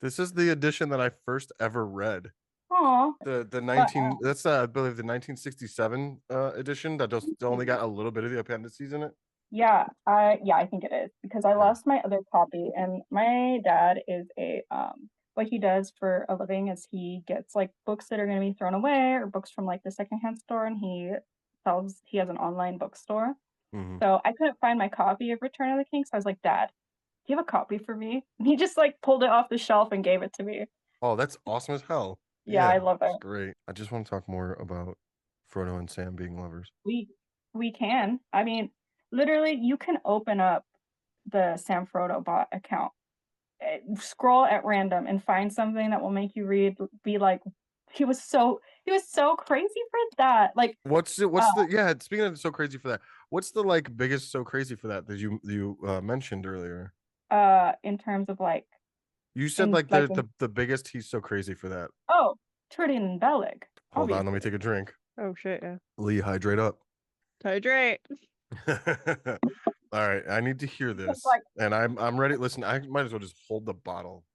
This is the edition that I first ever read. Aw. The 19 that's I believe the 1967 edition that just only got a little bit of the appendices in it. Yeah, I think it is because I lost my other copy, and my dad is a what he does for a living is he gets like books that are going to be thrown away or books from like the secondhand store, and he has an online bookstore. Mhm. So I couldn't find my copy of Return of the King, so I was like, Dad, do you have a copy for me? And he just like pulled it off the shelf and gave it to me. Oh, that's awesome as hell. Yeah, I love it's it. great. I just want to talk more about Frodo and Sam being lovers. We can. I mean, literally, you can open up the Sam Frodo bot account, scroll at random, and find something that will make you be like, he was so crazy for that. Like, What's the yeah, speaking of so crazy for that, what's the like biggest so crazy for that you mentioned earlier? in terms of like, You said like the biggest he's so crazy for that. oh, Tridin and Bellic. Hold on, let me Obviously. take a drink. Oh shit, yeah. Lee, hydrate up. Hydrate. All right, I need to hear this. like- and I'm ready. Listen, I might as well just hold the bottle.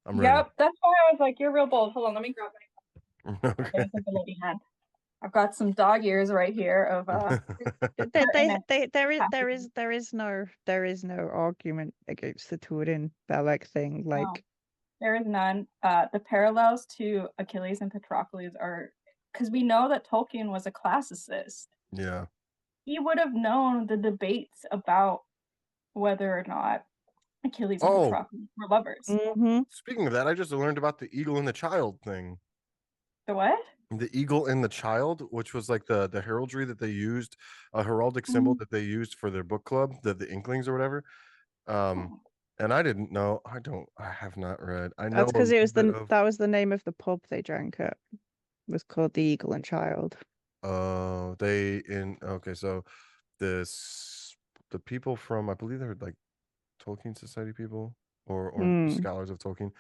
I'm ready. Yep, that's why I was like, you're real bold. Hold on, let me grab my Okay. There's a lady hand. I've got some dog ears right here of There is no argument against the Turin Bellic thing. Like there is none. The parallels to Achilles and Patroclus are because we know that Tolkien was a classicist. Yeah. He would have known the debates about whether or not Achilles and Patroclus were lovers. mhm. Speaking of that, I just learned about the eagle and the child thing. The what? the eagle and the child, which was like the heraldry that they used, a heraldic symbol that they used for their book club, the Inklings or whatever. Oh. And I didn't know. I have not read. I know That's a because it little was bit of. that was the name of the pub they drank at. It was called the Eagle and Child. Okay, so this the people from, I believe they're like Tolkien Society people or Mm. scholars of Tolkien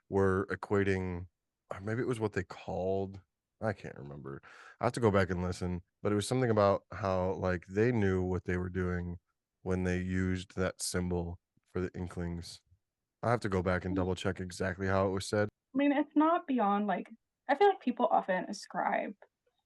were equating, or maybe it was what they called, I can't remember. I have to go back and listen, but it was something about how like they knew what they were doing when they used that symbol for the Inklings. I have to go back and double check exactly how it was said. I mean, it's not beyond like I feel like people often ascribe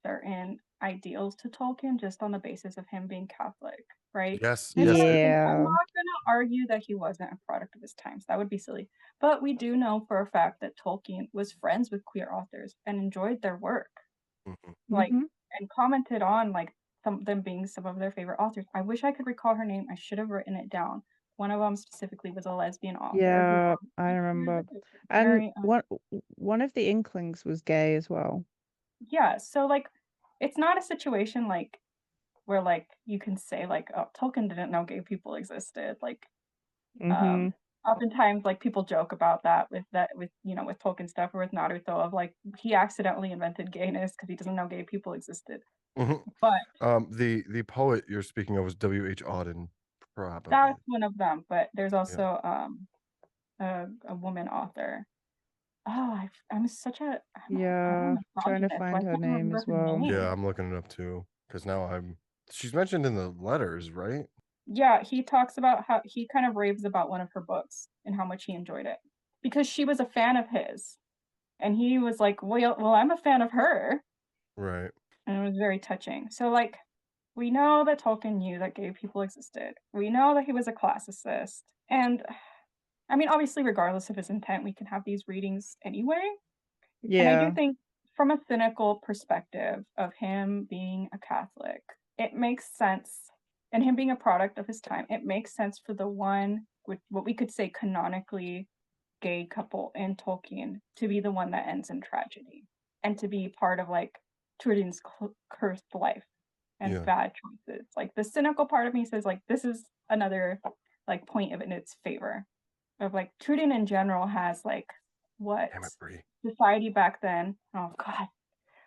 certain ideals to Tolkien just on the basis of him being Catholic, right? Yes, And yes. I'm Yeah. not gonna argue that he wasn't a product of his times. That would be silly. But we do know for a fact that Tolkien was friends with queer authors and enjoyed their work. Mhm. Like Mhm. and commented on like them being some of their favorite authors. I wish I could recall her name. I should have written it down. One of them specifically was a lesbian author who Yeah, wrote I remember. It's And very one of the Inklings was gay as well. yeah, so like it's not a situation like where like you can say like oh Tolkien didn't know gay people existed. Like Mhm. oftentimes like people joke about that with you know with Tolkien stuff or with Naruto of like he accidentally invented gayness because he doesn't know gay people existed. Mhm. But The poet you're speaking of was W.H. Auden, probably. that's one of them. But there's Yeah. also a woman author. Oh, I'm such a I'm a Yeah, trying to misogynist, so I find her can't name remember as her well. name. Yeah, I'm looking it up too. Because now she's mentioned in the letters, right? Yeah, he talks about how he kind of raves about one of her books and how much he enjoyed it because she was a fan of his. And he was like, well, I'm a fan of her. Right. And it was very touching. So, like, we know that Tolkien knew that gay people existed. We know that he was a classicist. And I mean, obviously, regardless of his intent, we can have these readings anyway. And I do Yeah. think, from a cynical perspective of him being a Catholic, it makes sense, and him being a product of his time, it makes sense for the one, what we could say canonically gay couple in Tolkien to be the one that ends in tragedy and to be part of like Turian's cursed life and Yeah. bad choices. Like the cynical part of me says like this is another like point of it in its favor of like Trudin in general has like what Damn it, Bree. society back then, oh god,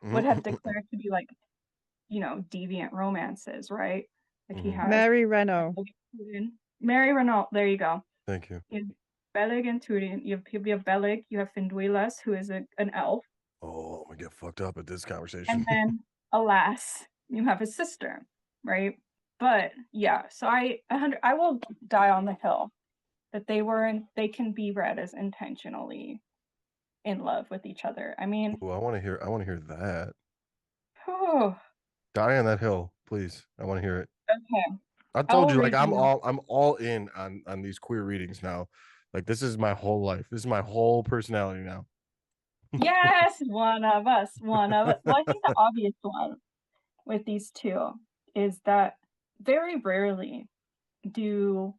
would have Mhm. declared to be like, you know, deviant romances, right? Like he Mhm. has Mary Renault. Mary Renault, there you go. Thank you. You have Belig and Turin. You have Belig, you have Finduilas, who is an elf, Oh, I'm gonna get fucked up at this and conversation. then alas, you have his sister, right? But yeah, so I will die on the hill that they can be read as intentionally in love with each other. I mean, Ooh, I want to hear that. oh, Die on that hill, please. I want to hear it. okay, I I told will you, like read you. I'm all in on these queer readings now. Like this is my whole life. This is my whole personality now. Yes, one of us, one of us. Well, I think the obvious one with these two is that very rarely do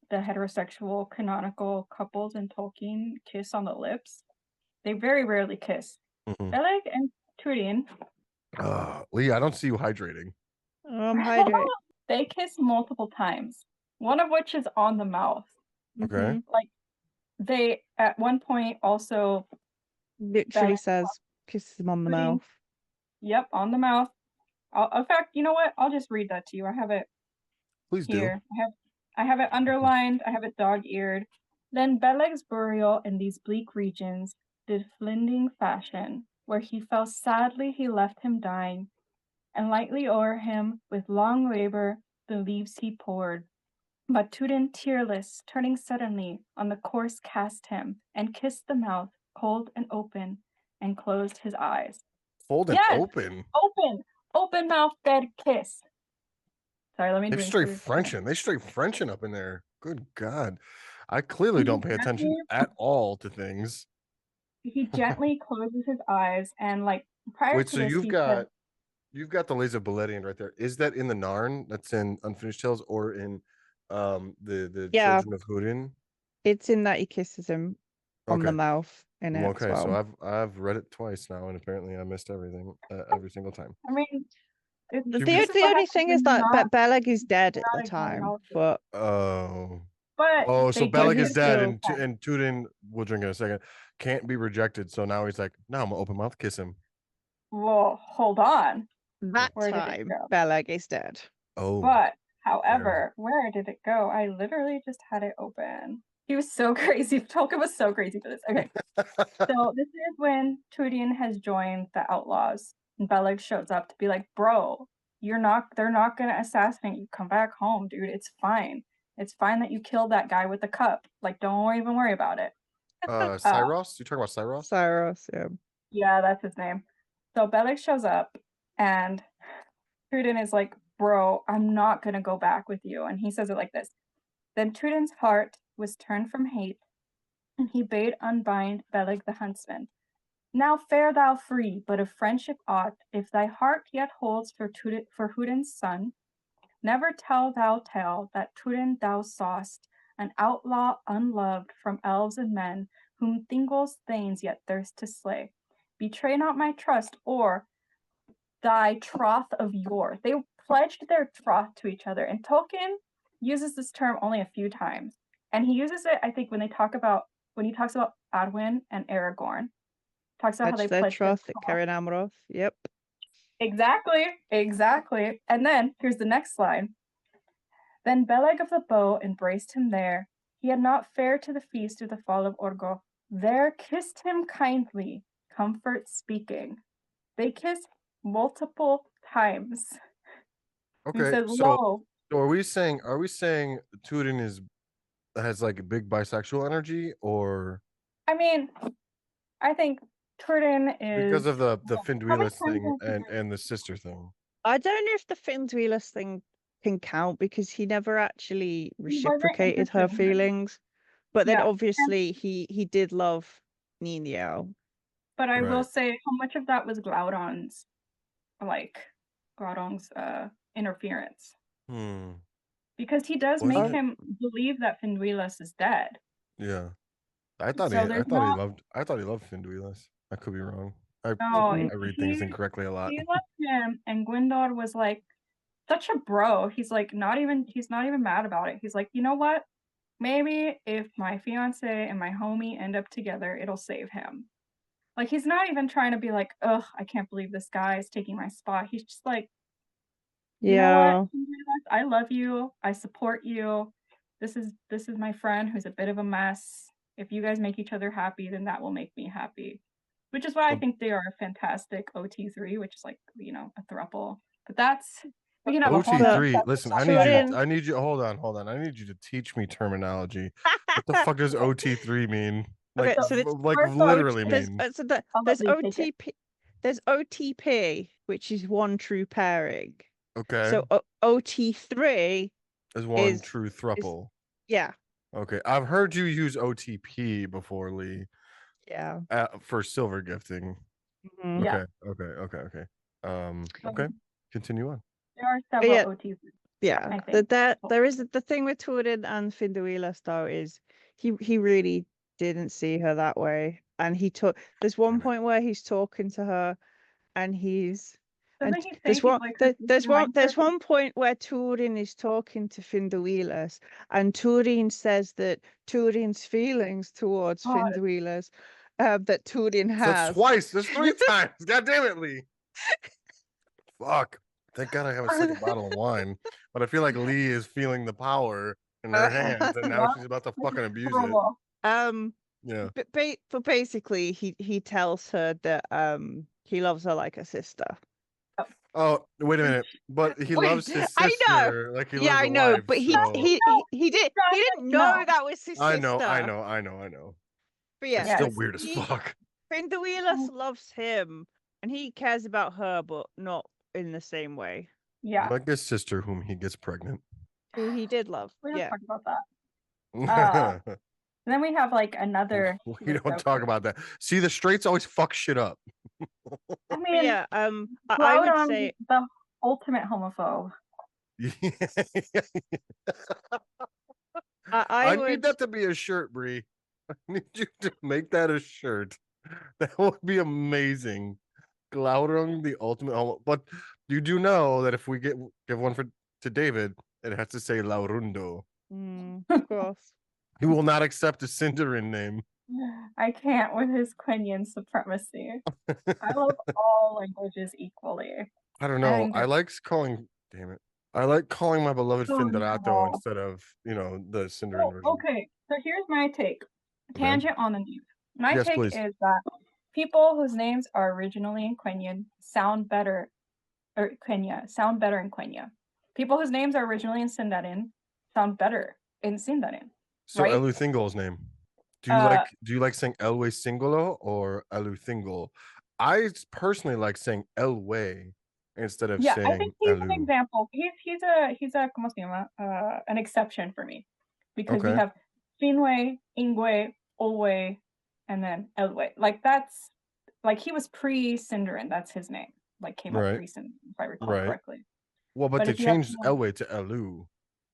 the heterosexual canonical couples in Tolkien kiss on the lips. They very rarely kiss. Mhm. Belig and Turin, Lee, I don't see you hydrating. Hydrate. they kiss multiple times, one of which is on the mouth. Okay. Like they at one point also Literally Belig says kisses him on the Turin, mouth. yep, on the mouth. In fact, you know what? I'll just read that to you. I have it Please do. here. I have it underlined. I have it dog-eared. Then Beleg's burial in these bleak regions did flinding fashion, where he fell sadly he left him dying, and lightly o'er him with long labour the leaves he poured. But Tudin tearless, turning suddenly, on the corse cast him, and kissed the mouth, cold and open, and closed his eyes. Fold and Yes, open. open mouth bed kiss. Sorry, let me They drink straight for a second. Frenching. They straight Frenching up in there. Good God. I clearly And don't pay attention at all to things. he gently closes his eyes and like prior Wait, to so this he said you've got the Laser Baletian right there. Is that in the Narn that's in Unfinished Tales or in the Yeah, Children of Húrin? it's in that he kisses him on the Okay. mouth. in it as Okay, so well. I've read it twice now, and apparently I missed everything every single time. I mean, The, You the, could- this is the what only happens thing when is you're that not Beleg is dead at the a time, genealogy. but Oh, But oh, so they But Beleg he's is dead, still- and Tudin, we'll drink in a second, can't be rejected. So now he's like, no, I'm gonna open mouth kiss him. well, hold on. that Where did it time go? Beleg is dead. Oh, But however, where did it go? I literally just had it open. He was so crazy. Tolkien was so crazy for this. Okay. So this is when Turin has joined the Outlaws, and Beleg shows up to be like, "Bro, they're not gonna assassinate you. Come back home, dude. It's fine. It's fine that you killed that guy with the cup. Like, don't even worry about it." Cyros? You talking about Cyros? Cyrus, yeah. Yeah, that's his name. So Beleg shows up, and Turin is like, "Bro, I'm not gonna go back with you." And he says it like this: "Then Turin's heart was turned from hate, and he bade unbind Beleg the huntsman. Now fare thou free, but of friendship aught, if thy heart yet holds for Hudin's son, never tell thou tale that Turin thou saw'st, an outlaw unloved from elves and men, whom Thingol's thanes yet thirst to slay. Betray not my trust, or thy troth of yore." They pledged their troth to each other, and Tolkien uses this term only a few times. And he uses it, I think, when he talks about Adwin and Aragorn. Talks about how they Their pledged their trust at Karen Amroth. Yep. Exactly. And then here's the next slide. "Then Beleg of the Bow embraced him there. He had not fared to the feast of the fall of Orgo. There kissed him kindly, comfort speaking." They kissed multiple times. He Okay, said, so "Lo." are we saying Tudin has like a big bisexual energy, or I mean, I think Turin is because of the how many Finduilis times thing has he and the sister thing? I don't know if the Finduilis thing can count because he never actually wasn't reciprocated her interested in her. feelings. But then Yeah. obviously he did love Nino. But I will Right. say how much of that was Glaudon's interference. Because he does Was make it? him believe that Finduilis is dead. Yeah. I thought So he there's not loved Finduilis. I could be wrong. I Mm-mm. read things incorrectly a lot. he loved him, and Gwyndor was like such a bro. He's like he's not even mad about it. He's like, you know what? Maybe if my fiance and my homie end up together, it'll save him. Like, he's not even trying to be like, ugh, I can't believe this guy is taking my spot. He's just like, you know Yeah. what? I love you. I support you. This is my friend who's a bit of a mess. If you guys make each other happy, then that will make me happy. Which is why I think they are a fantastic OT3, which is like, a throuple. But we can have a whole nother OT3. Listen, I need you. Hold on. I need you to teach me terminology. What the fuck does OT3 mean? Like, Okay, so literally there's mean. there's OTP, there's OTP, which is one true pairing. Okay. So OT3 is one true thruple. Yeah. Okay, I've heard you use OTP before, Lee. Yeah. For silver gifting. Mhm. Yeah. Okay. Okay. Continue on. There are several Yeah. OTs. Yeah, I think. there is the thing with Turin and Finduilas though is he really didn't see her that way, and there's one point where he's talking to her, and Doesn't he say he's like her there's sister? one point where Turin is talking to Finduilas, and Turin says that Turin's feelings towards Finduilas that Turin So has. that's twice. That's 3 times. God damn it, Lee. Fuck. Thank God I have a second bottle of wine. But I feel like Lee is feeling the power in her hands, and now she's about to fucking abuse it. Yeah. But basically, he tells her that he loves her like a sister. Oh, wait a minute. But he loves his sister. I know. Like he Yeah, loves I a know. wife, But so... he didn't know that was his sister. I know. But yeah, It's still weird as fuck. Finduilas loves him, and he cares about her, but not in the same way. Yeah. Like his sister, whom he gets pregnant. Who he did love. We don't Yeah. talk about that. Then we have like another. We don't talk about that. See, the straights always fuck shit up. I mean, yeah. I would say the ultimate homophobe. I would need that to be a shirt, Bree. I need you to make that a shirt. That would be amazing. Glaurung, the ultimate homo. But you do know that if we give one to David, it has to say Laurundo. Of course. He will not accept a Cinderin name. I can't with his Quenya supremacy. I love all languages equally. I don't I know. think I like calling. Damn it. I like calling my beloved Oh, Finderato no. instead of the Cinderin Oh, version. okay, so here's my take. Okay. Tangent on the name. My Yes, take please. is that people whose names are originally in Quenya sound better, or Quenya sound better in Quenya. People whose names are originally in Sindarin sound better in Sindarin. So right? Eluthingel's name. Do you like saying Elwe Singolo or Eluthingle? I personally like saying Elwe instead of Yeah, I saying think he's an Elu. example. He's a ¿cómo se llama? An exception for me, because we Okay. have Finwë, Ingwe, Olwe, and then Elwë. Like that's like he was pre-Sindarin. That's his name. Like came up Right. pre-Sindarin, if I recall Right. correctly. Well, but But they if you have changed Elwe to Elu.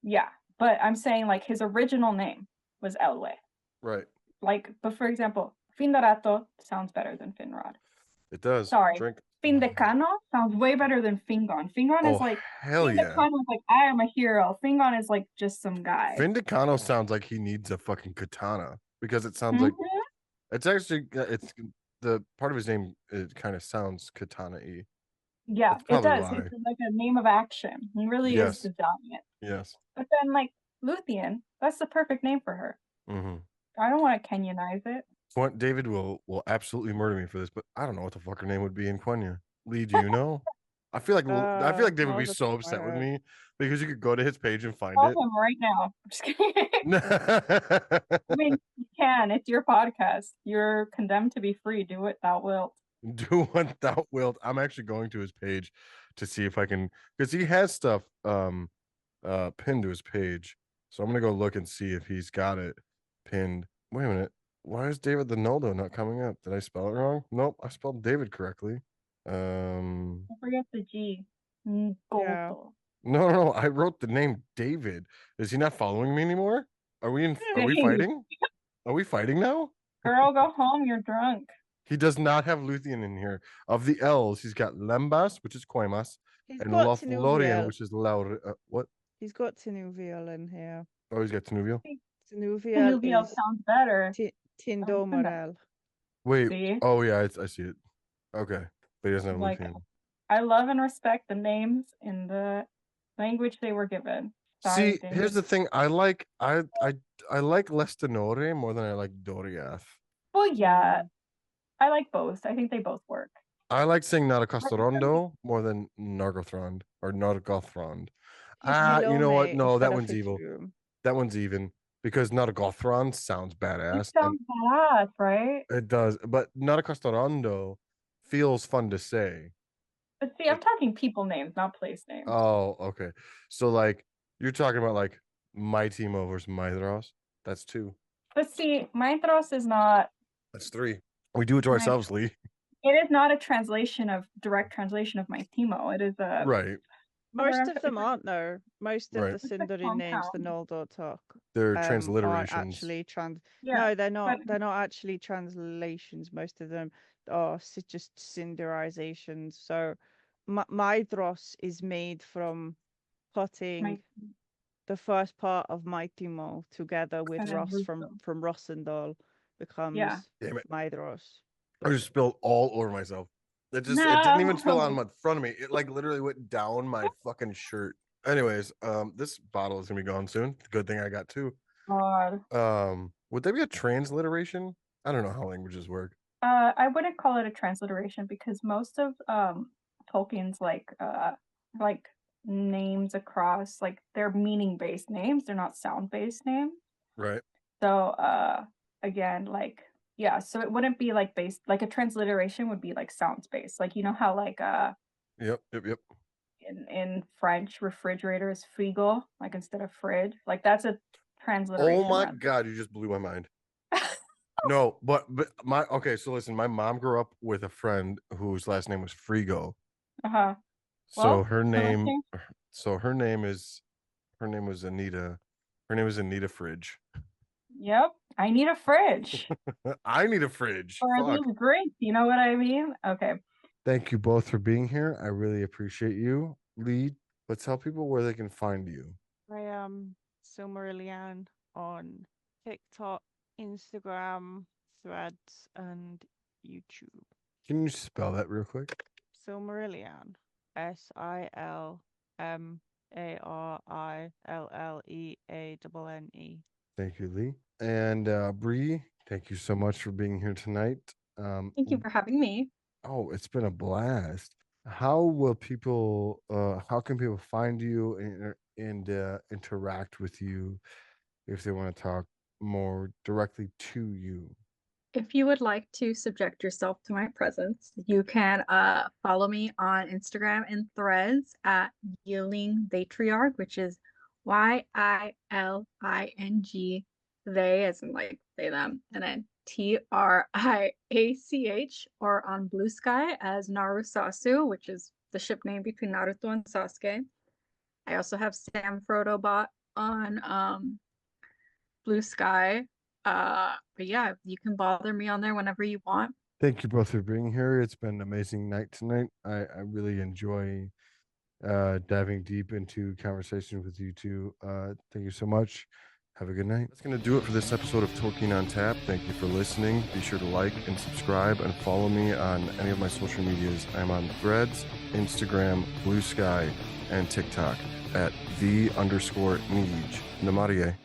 Yeah, but I'm saying like his original name was Elwë. Right. Like, but for example, Findarato sounds better than Finrod. It does. Sorry. Drink. Findecano sounds way better than Fingon. Fingon Oh, is like hell yeah. Findecano is like I am a hero. Fingon is like just some guy. Findicano sounds like he needs a fucking katana because it sounds like it's actually it's the part of his name. It kind of sounds katana-y. Yeah, That's it probably does. why. It's like a name of action. He really Yes. is the dominant. Yes. But then like Luthien, that's the perfect name for her. Mm-hmm. I don't want to Kenyanize it. What David will absolutely murder me for this, but I don't know what the fuck her name would be in Quenya. Lee, do you know? I feel like David would be so upset with me because you could go to his page and find Call it. him right now. I'm just kidding. Do I mean, you can. It's your podcast. You're condemned to be free. Do what thou wilt. what thou wilt. I'm actually going to his page to see if I can, because he has stuff pinned to his page. So I'm gonna go look and see if he's got it pinned. Wait a minute. Why is David the Noldo not coming up? Did I spell it wrong? Nope, I spelled David correctly. Don't forget the G. Yeah. Goto. No. I wrote the name David. Is he not following me anymore? Are we fighting? Are we fighting now? Girl, go home. You're drunk. He does not have Luthien in here. Of the L's, he's got Lembas, which is Quemas, He's and got Lothlorien, Tinuvial. which is Laur. What? He's got Tinuvial in here. Oh, he's got Tinuvial. Tinuvial Tinuvial is sounds better. Tindomorel. Wait. See? Oh yeah, I see it. Okay, but he doesn't have Like, Luthien. I love and respect the names in the language they were given. Sorry, See, David. here's the thing. I like Lestinore more than I like Doriath. Well, yeah. I like both. I think they both work. I like saying Naracastorondo more than Nargothrond or Nargothrond. You know what? No, that one's evil. That one's even because Nargothrond sounds It badass. sounds badass, right? It does, but Naracastorondo feels fun to say. But see, I'm talking people names, not place names. Oh, okay. So like you're talking about like my Timo versus Mythros. That's 2. But see, Maithros is not. That's 3. We do it to ourselves, Lee. It is not a direct translation of my Timo. It is a Right. Most of them aren't though. Most of Right. the It's a Sindarin names the compound. Noldor took They're aren't transliterations. actually Yeah, No, they're not. but- They're not actually translations. Most of them are just Sindarizations. So, Maedhros is made from putting the first part of Mighty Mo together with And then Ross from Rossendal becomes Damn it. Maedhros. I just spilled all over myself. It didn't even spill on my front of me. It like literally went down my fucking shirt. Anyways, this bottle is gonna be gone soon. Good thing I got 2. God. Would there be a transliteration? I don't know how languages work. I wouldn't call it a transliteration because most of Tolkien's like names across, like they're meaning based names, they're not sound based names. Right. So again, like yeah, so it wouldn't be like based, like a transliteration would be like sounds based. Like you know how like Yep. in French refrigerator is frigo, like instead of fridge. Like that's a transliteration. Oh my god, you just blew my mind. No, but okay, so listen, my mom grew up with a friend whose last name was Frigo. Uh-huh. So Well, her name so her name was Anita. Her name was Anita Fridge. Yep. I need a fridge I need a fridge. for Fuck. these drinks. You know what I mean? Okay. Thank you both for being here. I really appreciate you. Lee, let's tell people where they can find you. I am Silmarillion on TikTok, Instagram, Threads, and YouTube. Can you spell that real quick? Silmarillion. SILMARILLEANNE. Thank you, Lee. And Bree, thank you so much for being here tonight. Thank you for having me. Oh, it's been a blast. How will people how can people find you and interact with you if they want to talk more directly to you? If you would like to subject yourself to my presence, you can follow me on Instagram and Threads at Yielding Matriarch, which is YILING, they as in like they them, and then TRIACH, or on Blue Sky as Narusasu, which is the ship name between Naruto and Sasuke. I also have Sam Frodo on Blue Sky. But yeah, you can bother me on there whenever you want. Thank you both for being here. It's been an amazing night tonight. I really enjoy diving deep into conversation with you two. Thank you so much. Have a good night. That's going to do it for this episode of Tolkien on Tap. Thank you for listening. Be sure to like and subscribe and follow me on any of my social medias. I'm on Threads, Instagram, Blue Sky, and TikTok at @the_Neej. Namarie.